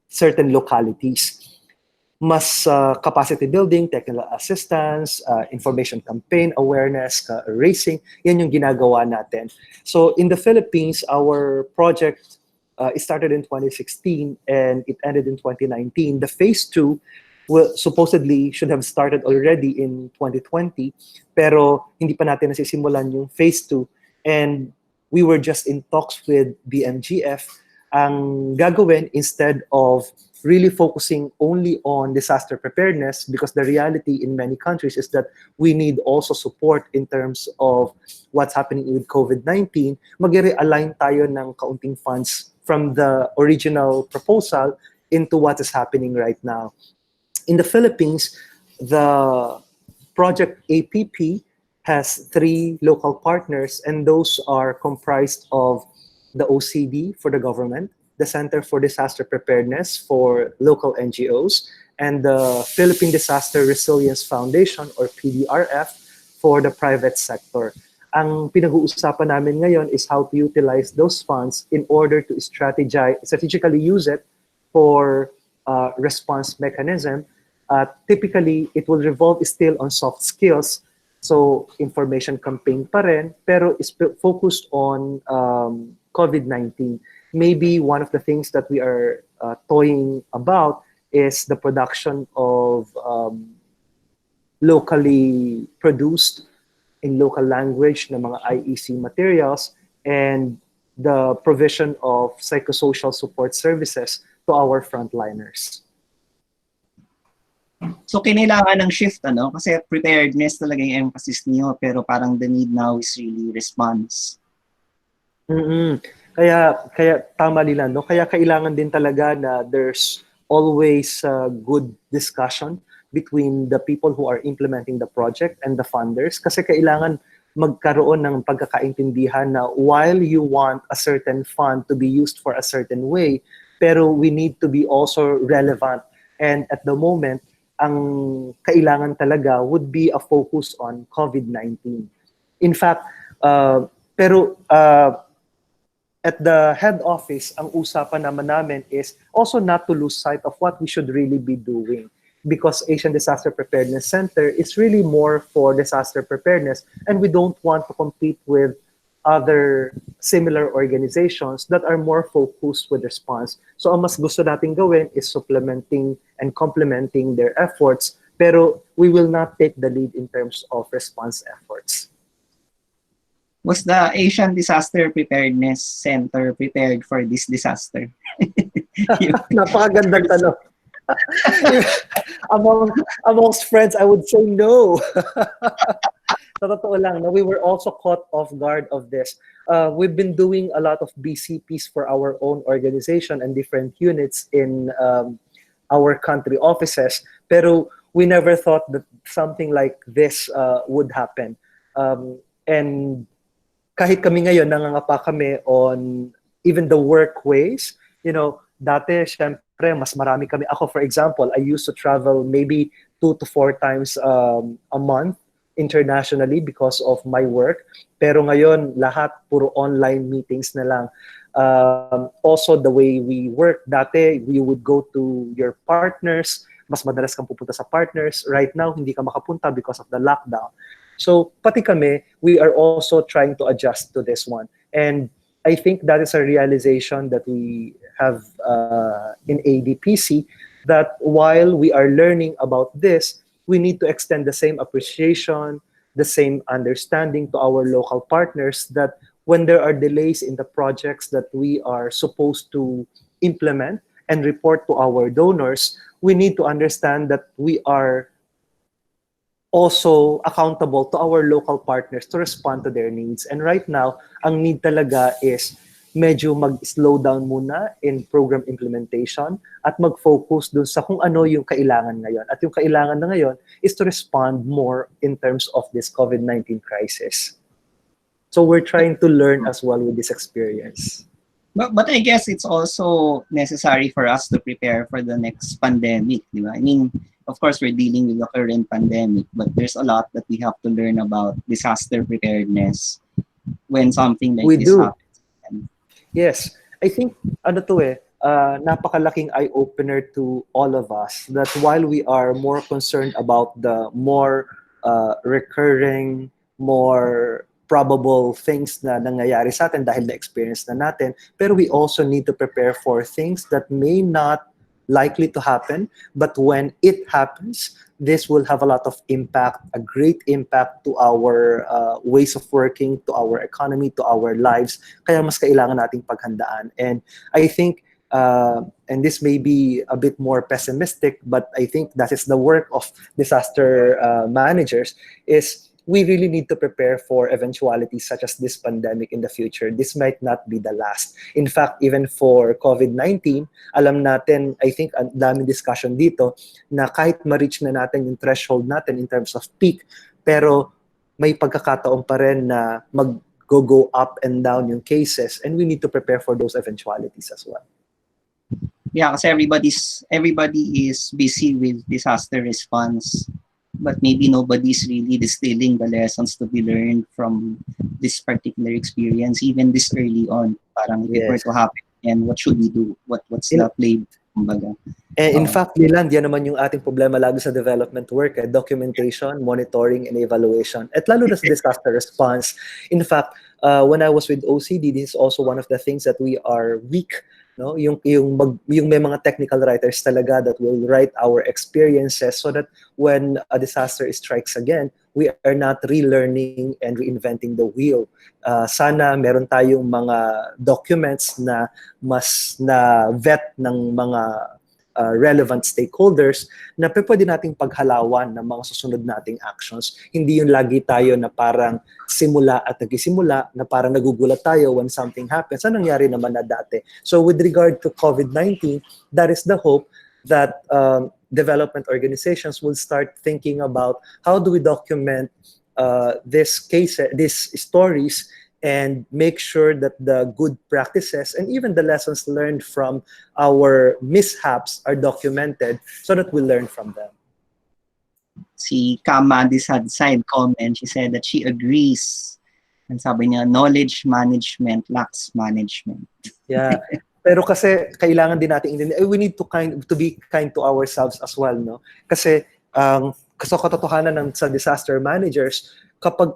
[SPEAKER 1] certain localities. Mas capacity building, technical assistance, information campaign, awareness, raising, yan yung ginagawa natin. So in the Philippines, our project it started in 2016 and it ended in 2019. The phase 2 supposedly should have started already in 2020, pero hindi pa natin nasisimulan yung phase 2, and we were just in talks with BMGF. Ang gagawin, instead of really focusing only on disaster preparedness, because the reality in many countries is that we need also support in terms of what's happening with COVID-19, mag-realign tayo ng kaunting funds from the original proposal into what is happening right now. In the Philippines, the project APP has 3 local partners, and those are comprised of the OCD for the government, the Center for Disaster Preparedness for local NGOs, and the Philippine Disaster Resilience Foundation, or PDRF, for the private sector. Ang pinag-uusapan namin ngayon is how to utilize those funds in order to strategically use it for response mechanism. Typically, it will revolve still on soft skills. So, information campaign pa rin, pero is focused on COVID-19. Maybe one of the things that we are toying about is the production of locally produced in local language na mga IEC materials, and the provision of psychosocial support services to our frontliners.
[SPEAKER 2] So kinailangan ng shift, ano? Kasi preparedness talaga yung emphasis niyo, pero parang the need now is really response.
[SPEAKER 1] Kaya tama nila, no? Kaya kailangan din talaga na there's always good discussion between the people who are implementing the project and the funders, kasi kailangan magkaroon ng pagkakaintindihan na while you want a certain fund to be used for a certain way, pero we need to be also relevant. And at the moment, ang kailangan talaga would be a focus on COVID-19. In fact, at the head office, ang usapan naman namin is also not to lose sight of what we should really be doing, because Asian Disaster Preparedness Center is really more for disaster preparedness, and we don't want to compete with other similar organizations that are more focused with response. So ang mas gusto natin gawin is supplementing and complementing their efforts, pero we will not take the lead in terms of response efforts.
[SPEAKER 2] Was the Asian Disaster Preparedness Center prepared for this disaster?
[SPEAKER 1] Napakagandang tanong. Amongst friends, I would say no. Sa totoo lang, no, we were also caught off guard of this. We've been doing a lot of BCPs for our own organization and different units in our country offices, pero we never thought that something like this would happen. And kahit kami ngayon, nangangapa kami on even the workways, dati, syempre, mas marami kami. Ako, for example, I used to travel maybe 2 to 4 times a month internationally because of my work. Pero ngayon, lahat puro online meetings na lang. Also, the way we work, dati, we would go to your partners, mas madalas kang pupunta sa partners. Right now, hindi ka makapunta because of the lockdown. So, pati kami, we are also trying to adjust to this one. And I think that is a realization that we have in ADPC, that while we are learning about this, we need to extend the same appreciation, the same understanding to our local partners, that when there are delays in the projects that we are supposed to implement and report to our donors, we need to understand that we are also accountable to our local partners to respond to their needs. And right now, ang need talaga is medyo mag-slow down muna in program implementation at mag-focus dun sa kung ano yung kailangan ngayon. At yung kailangan na ngayon is to respond more in terms of this COVID-19 crisis. So we're trying to learn as well with this experience.
[SPEAKER 2] But I guess it's also necessary for us to prepare for the next pandemic, di ba? I mean, of course, we're dealing with the current pandemic, but there's a lot that we have to learn about disaster preparedness when something like this happens.
[SPEAKER 1] Yes. I think, napakalaking eye-opener to all of us that while we are more concerned about the more recurring, more probable things na nangyayari sa atin dahil na-experience na natin, pero we also need to prepare for things that may not likely to happen, but when it happens, this will have a lot of impact, a great impact to our ways of working, to our economy, to our lives. Kaya mas kailangan nating paghandaan. And I think, and this may be a bit more pessimistic, but I think that is the work of disaster managers, is we really need to prepare for eventualities such as this pandemic in the future. This might not be the last. In fact, even for COVID-19, alam natin, I think, ang daming discussion dito, na kahit ma-reach na natin yung threshold natin in terms of peak, pero may pagkakataon pa rin na mag-go up and down yung cases, and we need to prepare for those eventualities as well.
[SPEAKER 2] Yeah, kasi everybody is busy with disaster response, but maybe nobody's really distilling the lessons to be learned from this particular experience, even this early on. Parang if it were to happen, and what should we do? What's the play? Kumbaga.
[SPEAKER 1] In fact, Leland, yan naman yung ating problema lagi sa development work, documentation, monitoring, and evaluation. At lalo na sa disaster response. In fact, when I was with OCD, this is also one of the things that we are weak. No, yung may mga technical writers talaga that will write our experiences so that when a disaster strikes again, we are not relearning and reinventing the wheel. Sana meron tayong mga documents na mas na vet ng mga relevant stakeholders na pwede nating paghalawan ng mga susunod nating actions. Hindi yung lagi tayo na parang simula at nagisimula, na parang nagugulat tayo when something happens. Ano nangyari naman na dati? So with regard to COVID-19, that is the hope that development organizations will start thinking about how do we document these stories and make sure that the good practices and even the lessons learned from our mishaps are documented so that we learn from them.
[SPEAKER 2] Si Kamadis had side comment. She said that she agrees. And sabi niya, knowledge management lacks management.
[SPEAKER 1] Yeah. Pero kasi kailangan din natin we need to be kind to ourselves as well, no? Kasi katotohanan ng sa disaster managers, kapag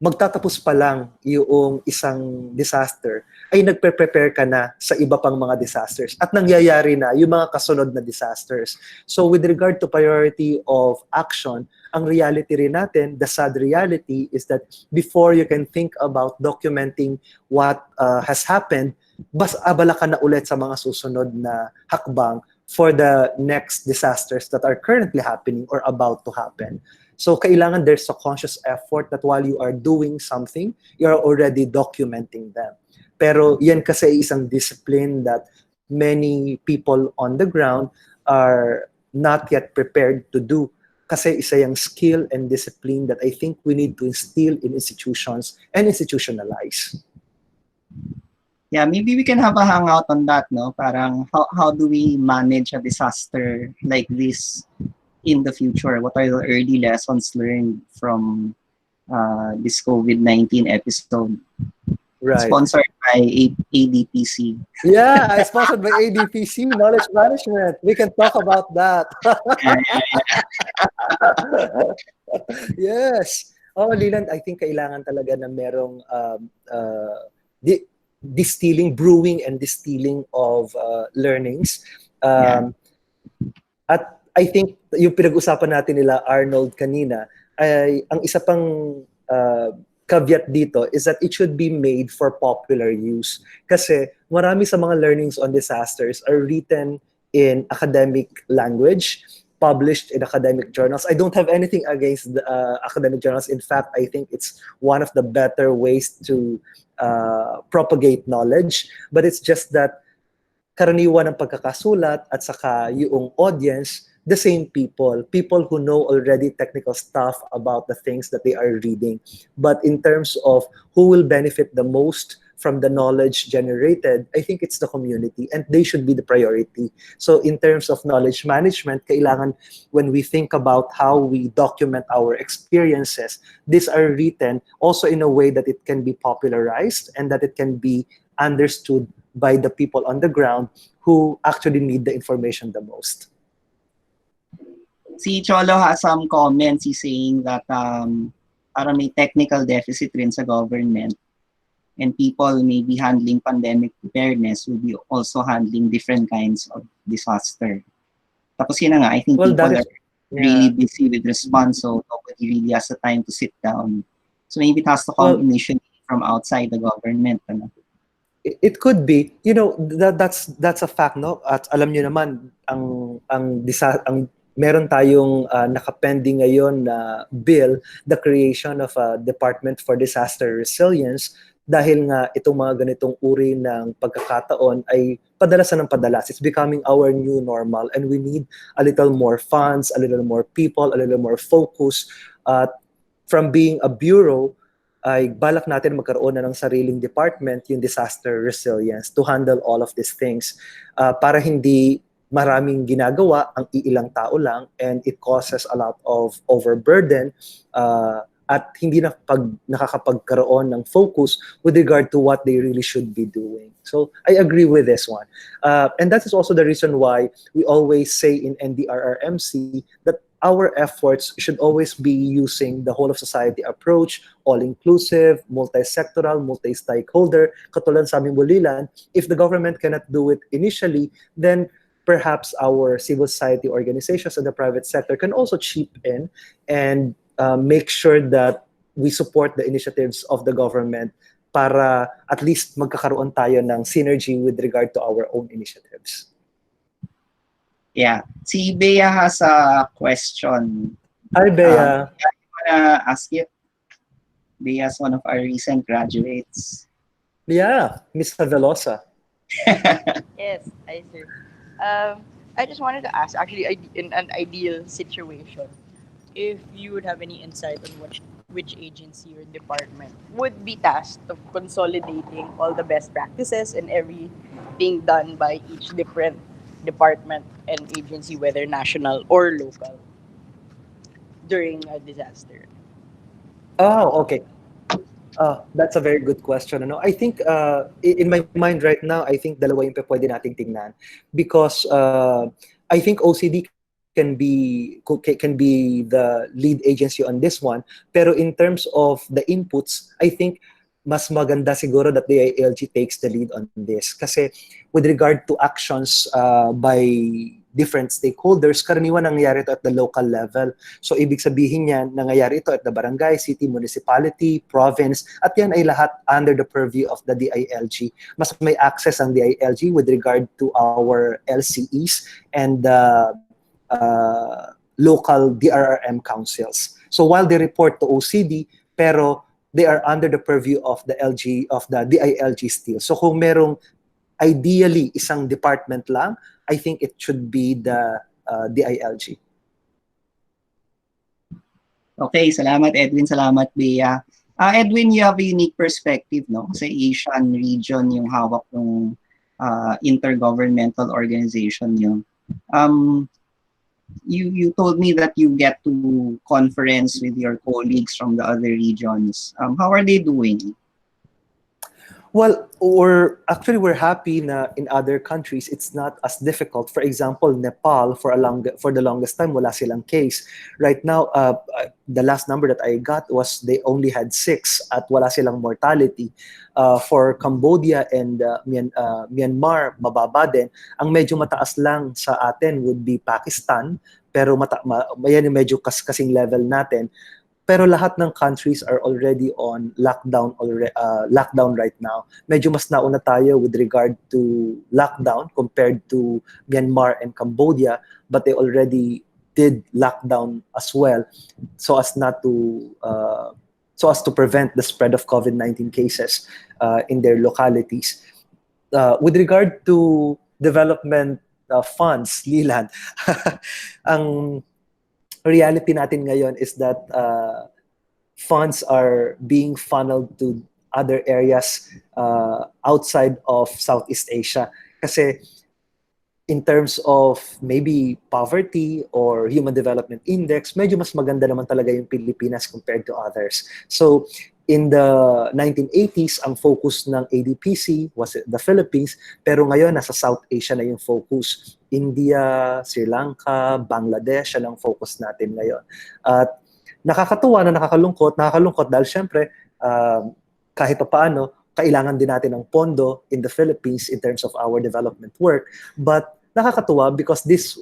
[SPEAKER 1] magtatapos pa lang yung isang disaster, ay nagpe-prepare ka na sa iba pang mga disasters. At nangyayari na yung mga kasunod na disasters. So with regard to priority of action, ang reality rin natin, the sad reality is that before you can think about documenting what has happened, bas abala ka na ulit sa mga susunod na hakbang for the next disasters that are currently happening or about to happen. So kailangan there's a conscious effort that while you are doing something, you're already documenting them. Pero yan kasi isang discipline that many people on the ground are not yet prepared to do. Kasi isa yung skill and discipline that I think we need to instill in institutions and institutionalize.
[SPEAKER 2] Yeah, maybe we can have a hangout on that, no? Parang how do we manage a disaster like this in the future? What are the early lessons learned from this COVID-19 episode?
[SPEAKER 1] Right.
[SPEAKER 2] Sponsored by ADPC.
[SPEAKER 1] Yeah, I sponsored by ADPC, Knowledge Management. We can talk about that.
[SPEAKER 2] Yeah,
[SPEAKER 1] Yes. Oh, Leland, I think kailangan talaga na merong di- distilling, brewing and distilling of learnings.
[SPEAKER 2] yeah.
[SPEAKER 1] At I think yung pinag-usapan natin nila Arnold kanina, ay ang isa pang caveat dito is that it should be made for popular use. Kasi marami sa mga learnings on disasters are written in academic language, published in academic journals. I don't have anything against the academic journals. In fact, I think it's one of the better ways to propagate knowledge. But it's just that karaniwan ng pagkakasulat at saka yung audience, the same people who know already technical stuff about the things that they are reading. But in terms of who will benefit the most from the knowledge generated, I think it's the community and they should be the priority. So in terms of knowledge management, kailangan when we think about how we document our experiences, these are written also in a way that it can be popularized and that it can be understood by the people on the ground who actually need the information the most.
[SPEAKER 2] Si Cholo has some comments. He's saying that parang may technical deficit rin sa government and people may be handling pandemic preparedness will be also handling different kinds of disaster. Tapos yun na nga, I think
[SPEAKER 1] Well,
[SPEAKER 2] people
[SPEAKER 1] that is,
[SPEAKER 2] are
[SPEAKER 1] yeah.
[SPEAKER 2] really busy with response, so nobody really has the time to sit down. So maybe it has to come
[SPEAKER 1] Well,
[SPEAKER 2] initially from outside the government. Ano?
[SPEAKER 1] it could be, you know, that's a fact, no? At alam niyo naman ang meron tayong nakapending ngayon na bill, the creation of a Department for Disaster Resilience, dahil nga itong mga ganitong uri ng pagkakataon ay padalas ng padalas. It's becoming our new normal and we need a little more funds, a little more people, a little more focus. From being a bureau, ay balak natin magkaroon na ng sariling department, yung disaster resilience, to handle all of these things para hindi maraming ginagawa ang iilang tao lang and it causes a lot of overburden at hindi na nakakapagkaroon ng focus with regard to what they really should be doing. So I agree with this one. And that is also the reason why we always say in NDRRMC that our efforts should always be using the whole of society approach, all-inclusive, multi-sectoral, multi-stakeholder. Katulad sa aming Bulilan, if the government cannot do it initially, then perhaps our civil society organizations and the private sector can also chip in and make sure that we support the initiatives of the government para at least magkakaroon tayo ng synergy with regard to our own initiatives.
[SPEAKER 2] Yeah. Si Bea has a question.
[SPEAKER 1] Hi, Bea.
[SPEAKER 2] I wanna ask it. Bea is one of our recent graduates.
[SPEAKER 1] Yeah, Miss Velosa.
[SPEAKER 5] Yes, I do. I just wanted to ask, actually, in an ideal situation, if you would have any insight on which agency or department would be tasked of consolidating all the best practices and everything done by each different department and agency, whether national or local, during a disaster.
[SPEAKER 1] Oh, okay. That's a very good question. Ano? I think in my mind right now, I think dalawa yung pwede nating tingnan because I think OCD can be the lead agency on this one. Pero in terms of the inputs, I think mas maganda siguro that the ILG takes the lead on this. Kasi with regard to actions by different stakeholders, karaniwan nangyayari ito at the local level. So ibig sabihin yan, nangyayari ito at the barangay, city, municipality, province, at yan ay lahat under the purview of the DILG. Mas may access ang DILG with regard to our LCEs and local DRRM councils. So while they report to OCD, pero they are under the purview of the DILG still. So kung merong ideally isang department lang, I think it should be the DILG.
[SPEAKER 2] Okay, salamat Edwin, salamat Bea. Edwin, you have a unique perspective, no? Kasi Asian region yung hawak ng intergovernmental organization yun. You told me that you get to conference with your colleagues from the other regions. How are they doing?
[SPEAKER 1] Well, we're happy na in other countries it's not as difficult. For example, Nepal for the longest time wala silang case. Right now, the last number that I got was they only had 6 at wala silang mortality. For Cambodia and Myanmar, mababa din. Ang medyo mataas lang sa atin would be Pakistan, pero yan yung medyo kasing level natin. Pero lahat ng countries are already on lockdown right now. Medyo mas nauna tayo with regard to lockdown compared to Myanmar and Cambodia, but they already did lockdown as well, so as to prevent the spread of COVID-19 cases in their localities. With regard to development funds, Leland, ang reality natin ngayon is that funds are being funneled to other areas outside of Southeast Asia. Kasi in terms of maybe poverty or human development index, medyo mas maganda naman talaga yung Pilipinas compared to others. So in the 1980s, ang focus ng ADPC was the Philippines, pero ngayon nasa South Asia na yung focus. India, Sri Lanka, Bangladesh, yan ang focus natin ngayon. At nakakatuwa na nakakalungkot dahil syempre kahit pa paano, kailangan din natin ng pondo in the Philippines in terms of our development work. But nakakatuwa because these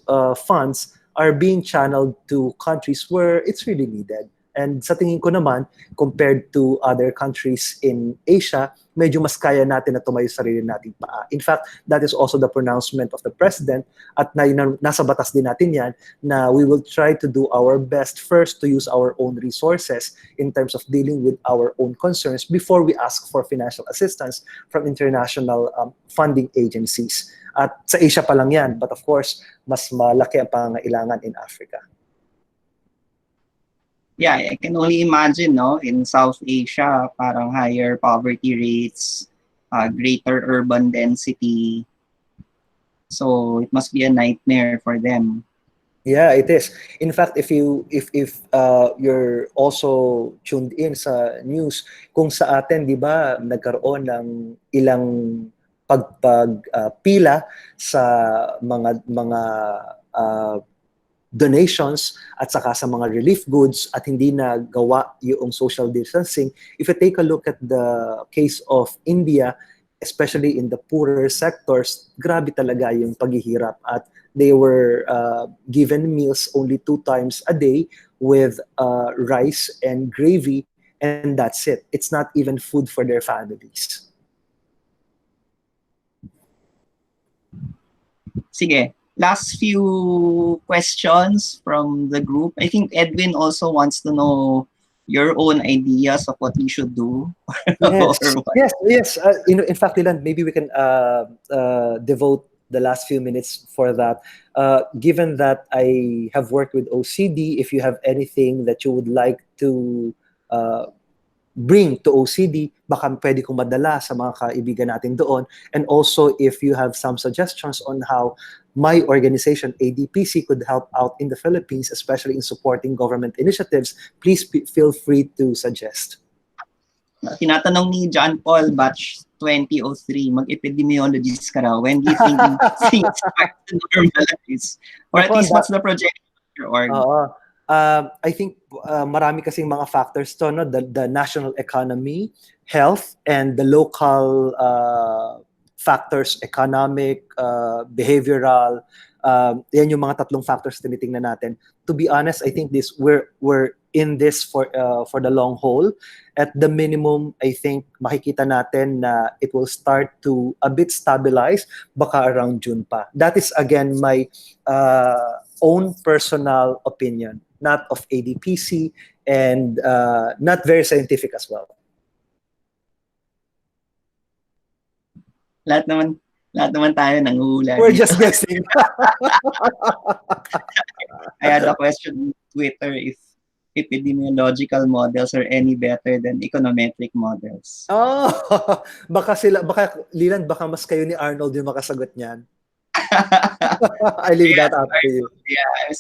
[SPEAKER 1] funds are being channeled to countries where it's really needed. And sa tingin ko naman, compared to other countries in Asia, medyo mas kaya natin na tumayo sa sarili nating paa. In fact, that is also the pronouncement of the President at nasa batas din natin yan na we will try to do our best first to use our own resources in terms of dealing with our own concerns before we ask for financial assistance from international funding agencies. At sa Asia pa lang yan, but of course, mas malaki ang pangangailangan in Africa.
[SPEAKER 2] Yeah, I can only imagine, no, in South Asia, parang higher poverty rates, greater urban density. So it must be a nightmare for them.
[SPEAKER 1] Yeah, it is. In fact, if you're also tuned in sa news, kung sa atin, di ba, nagkaroon ng ilang pila sa mga donations at saka sa mga relief goods at hindi na gawa yung social distancing. If you take a look at the case of India, especially in the poorer sectors, grabe talaga yung paghihirap at they were given meals only 2 times a day with rice and gravy, and that's it. It's not even food for their families.
[SPEAKER 2] Sige. Last few questions from the group. I think Edwin also wants to know your own ideas of what we should do.
[SPEAKER 1] Yes. In fact, Ilan, maybe we can devote the last few minutes for that. Given that I have worked with OCD, if you have anything that you would like to bring to OCD, baka pwede kong madala sa mga kaibigan natin doon. And also, if you have some suggestions on how my organization, ADPC, could help out in the Philippines, especially in supporting government initiatives, please feel free to suggest.
[SPEAKER 2] Tinatanong ni John Paul, batch 2003, mag-epidemiologist ka raw. When do you think things start to normalize? Or at least, what's the projection of your org?
[SPEAKER 1] I think marami kasing mga factors to, no? The national economy, health, and the local factors, economic, behavioral. Yan yung mga tatlong factors na tinitingnan natin. To be honest, I think we're in this for the long haul. At the minimum, I think makikita natin na it will start to a bit stabilize baka around June pa. That is again my own personal opinion, not of ADPC and not very scientific as well.
[SPEAKER 2] Lahat naman tayo nanguhula.
[SPEAKER 1] We're just guessing.
[SPEAKER 2] I had a question on Twitter if epidemiological models are any better than econometric models.
[SPEAKER 1] Oh, baka Lilan, baka mas kayo ni Arnold yung makasagot niyan. I leave that up to you.
[SPEAKER 2] Yeah,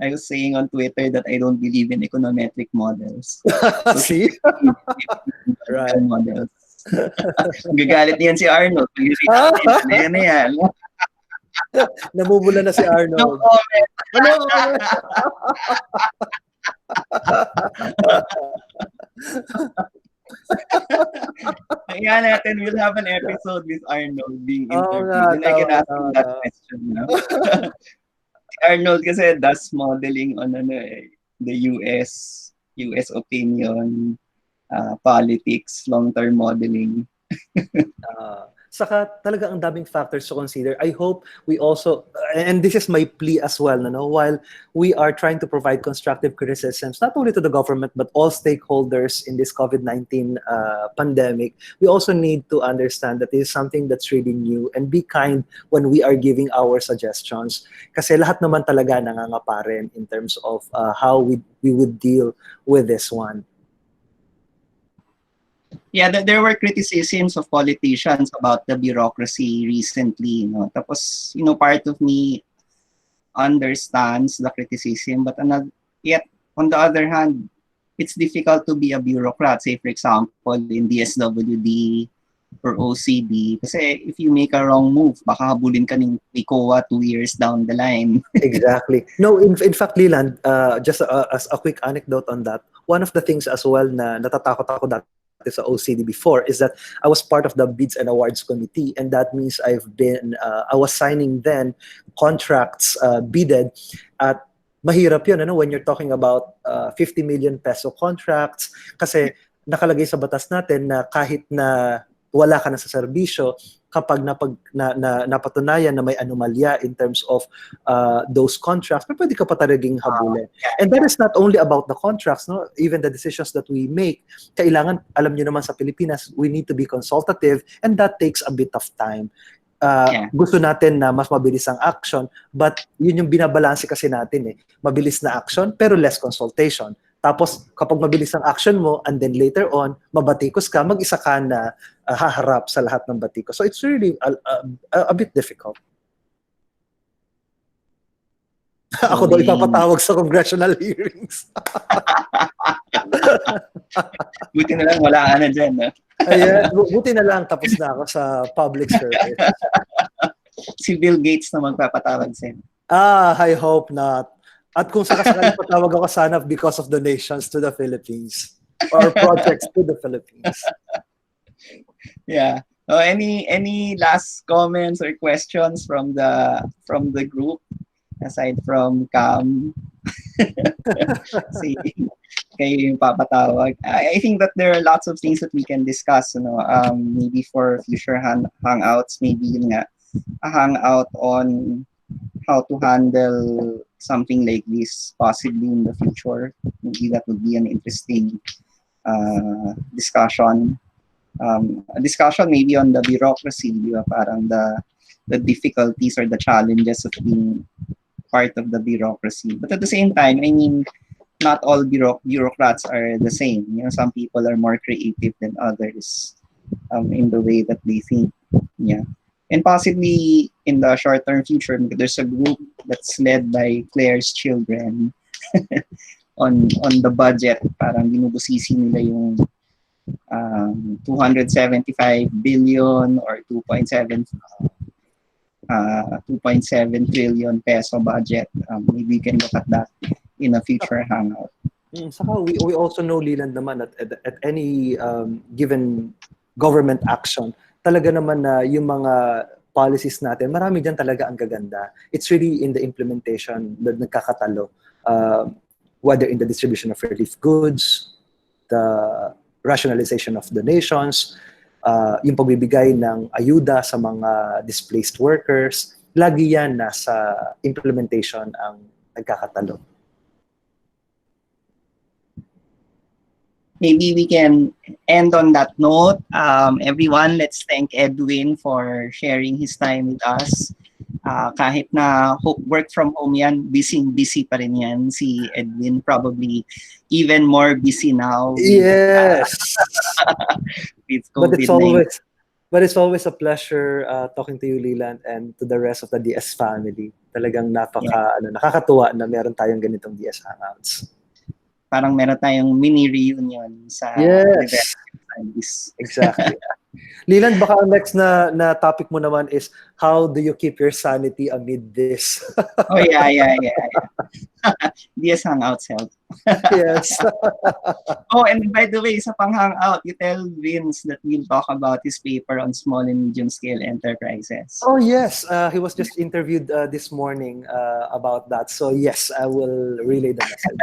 [SPEAKER 2] I was saying on Twitter that I don't believe in econometric models. So,
[SPEAKER 1] See? Right.
[SPEAKER 2] models. Gagalit niyan si Arnold. Yan na yan.
[SPEAKER 1] Namumula na si
[SPEAKER 2] No
[SPEAKER 1] Arnold.
[SPEAKER 2] comment.
[SPEAKER 1] Ano?
[SPEAKER 2] Kaya natin, we'll have an episode with Arnold being
[SPEAKER 1] Oo
[SPEAKER 2] interviewed.
[SPEAKER 1] nga,
[SPEAKER 2] And I can
[SPEAKER 1] tama,
[SPEAKER 2] ask him that
[SPEAKER 1] tama.
[SPEAKER 2] question. No? Si Arnold kasi does modeling on the US opinion, politics, long-term modeling.
[SPEAKER 1] Saka talaga ang daming factors to consider. I hope we also, and this is my plea as well, no? While we are trying to provide constructive criticisms, not only to the government, but all stakeholders in this COVID-19 pandemic, we also need to understand that this is something that's really new and be kind when we are giving our suggestions. Kasi lahat naman talaga nangangapa rin in terms of how we would deal with this one.
[SPEAKER 2] Yeah, there were criticisms of politicians about the bureaucracy recently, no? Tapos, part of me understands the criticism, but yet on the other hand, it's difficult to be a bureaucrat. Say, for example, in DSWD or OCD, kasi if you make a wrong move, baka habulin ka ng COA 2 years down the line.
[SPEAKER 1] Exactly. No, in fact, Leland, just as a quick anecdote on that, one of the things as well na natatakot ako dati sa OCD before is that I was part of the Bids and Awards Committee, and that means I was signing then contracts bidded at mahirap yun, when you're talking about 50 million peso contracts, kasi nakalagay sa batas natin na kahit na wala ka na sa serbisyo, kapag napatunayan na may anomalya in terms of those contracts, pwede ka pa talagang habulin. And that is not only about the contracts, no? Even the decisions that we make, kailangan, alam nyo naman sa Pilipinas, we need to be consultative, and that takes a bit of time. Gusto natin na mas mabilis ang action, but yun yung binabalanse kasi natin mabilis na action pero less consultation. Tapos kapag mabilis ang action mo and then later on mabatikos ka, mag-isa ka na haharap sa lahat ng batikos. So it's really a bit difficult. Ako daw ipapatawag sa congressional hearings.
[SPEAKER 2] Buti na lang wala ka na dyan. No?
[SPEAKER 1] Ayan, buti na lang tapos na ako sa public service.
[SPEAKER 2] Si Bill Gates na magpapatawag sa'yo.
[SPEAKER 1] I hope not. At kung sakasakali patawag ako sana because of donations to the Philippines or projects to the Philippines.
[SPEAKER 2] Yeah. Any last comments or questions from the group aside from Cam? See, kayo yung papatawag. I think that there are lots of things that we can discuss, maybe for future hangouts, maybe a hangout on how to handle something like this possibly in the future. Maybe that would be an interesting discussion. A discussion maybe on the bureaucracy, parang the difficulties or the challenges of being part of the bureaucracy. But at the same time, I mean, not all bureaucrats are the same. Some people are more creative than others in the way that they think. Yeah. And possibly in the short-term future, there's a group that's led by Claire's children on the budget. Parang binubusisi nila yung 275 billion or 2.7 trillion peso budget. Maybe we can look at that in a future hangout.
[SPEAKER 1] Saka we also know, Leland, naman at any given government action, talaga naman na yung mga policies natin, marami dyan talaga ang gaganda. It's really in the implementation na nagkakatalo. Whether in the distribution of relief goods, the rationalization of donations, yung pagbibigay ng ayuda sa mga displaced workers, lagi yan nasa implementation ang nagkakatalo.
[SPEAKER 2] Maybe we can end on that note. Everyone, let's thank Edwin for sharing his time with us. Kahit na work from home yan, busy pa rin yan. Si Edwin probably even more busy now
[SPEAKER 1] Yes.
[SPEAKER 2] with
[SPEAKER 1] But it's
[SPEAKER 2] COVID-19.
[SPEAKER 1] always a pleasure talking to you, Leland, and to the rest of the DS family. Talagang nakakatuwa na meron tayong ganitong DS Hangouts.
[SPEAKER 2] Parang meron tayong mini reunion sa
[SPEAKER 1] Yes.
[SPEAKER 2] studies.
[SPEAKER 1] Exactly. Leland, baka ang next na topic mo naman is how do you keep your sanity amid this?
[SPEAKER 2] Oh, yeah. DS Hangouts help.
[SPEAKER 1] Yes.
[SPEAKER 2] Oh, and by the way, sa pang Hangout, you tell Vince that we'll talk about his paper on small and medium-scale enterprises.
[SPEAKER 1] Oh, yes. He was just interviewed this morning about that. So, yes, I will relay the message.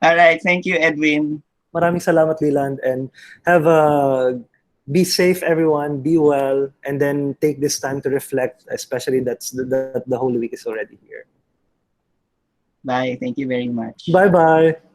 [SPEAKER 2] All right. Thank you, Edwin.
[SPEAKER 1] Maraming salamat, Leland. And be safe, everyone. Be well. And then take this time to reflect, especially that the Holy Week is already here.
[SPEAKER 2] Bye. Thank you very much.
[SPEAKER 1] Bye-bye.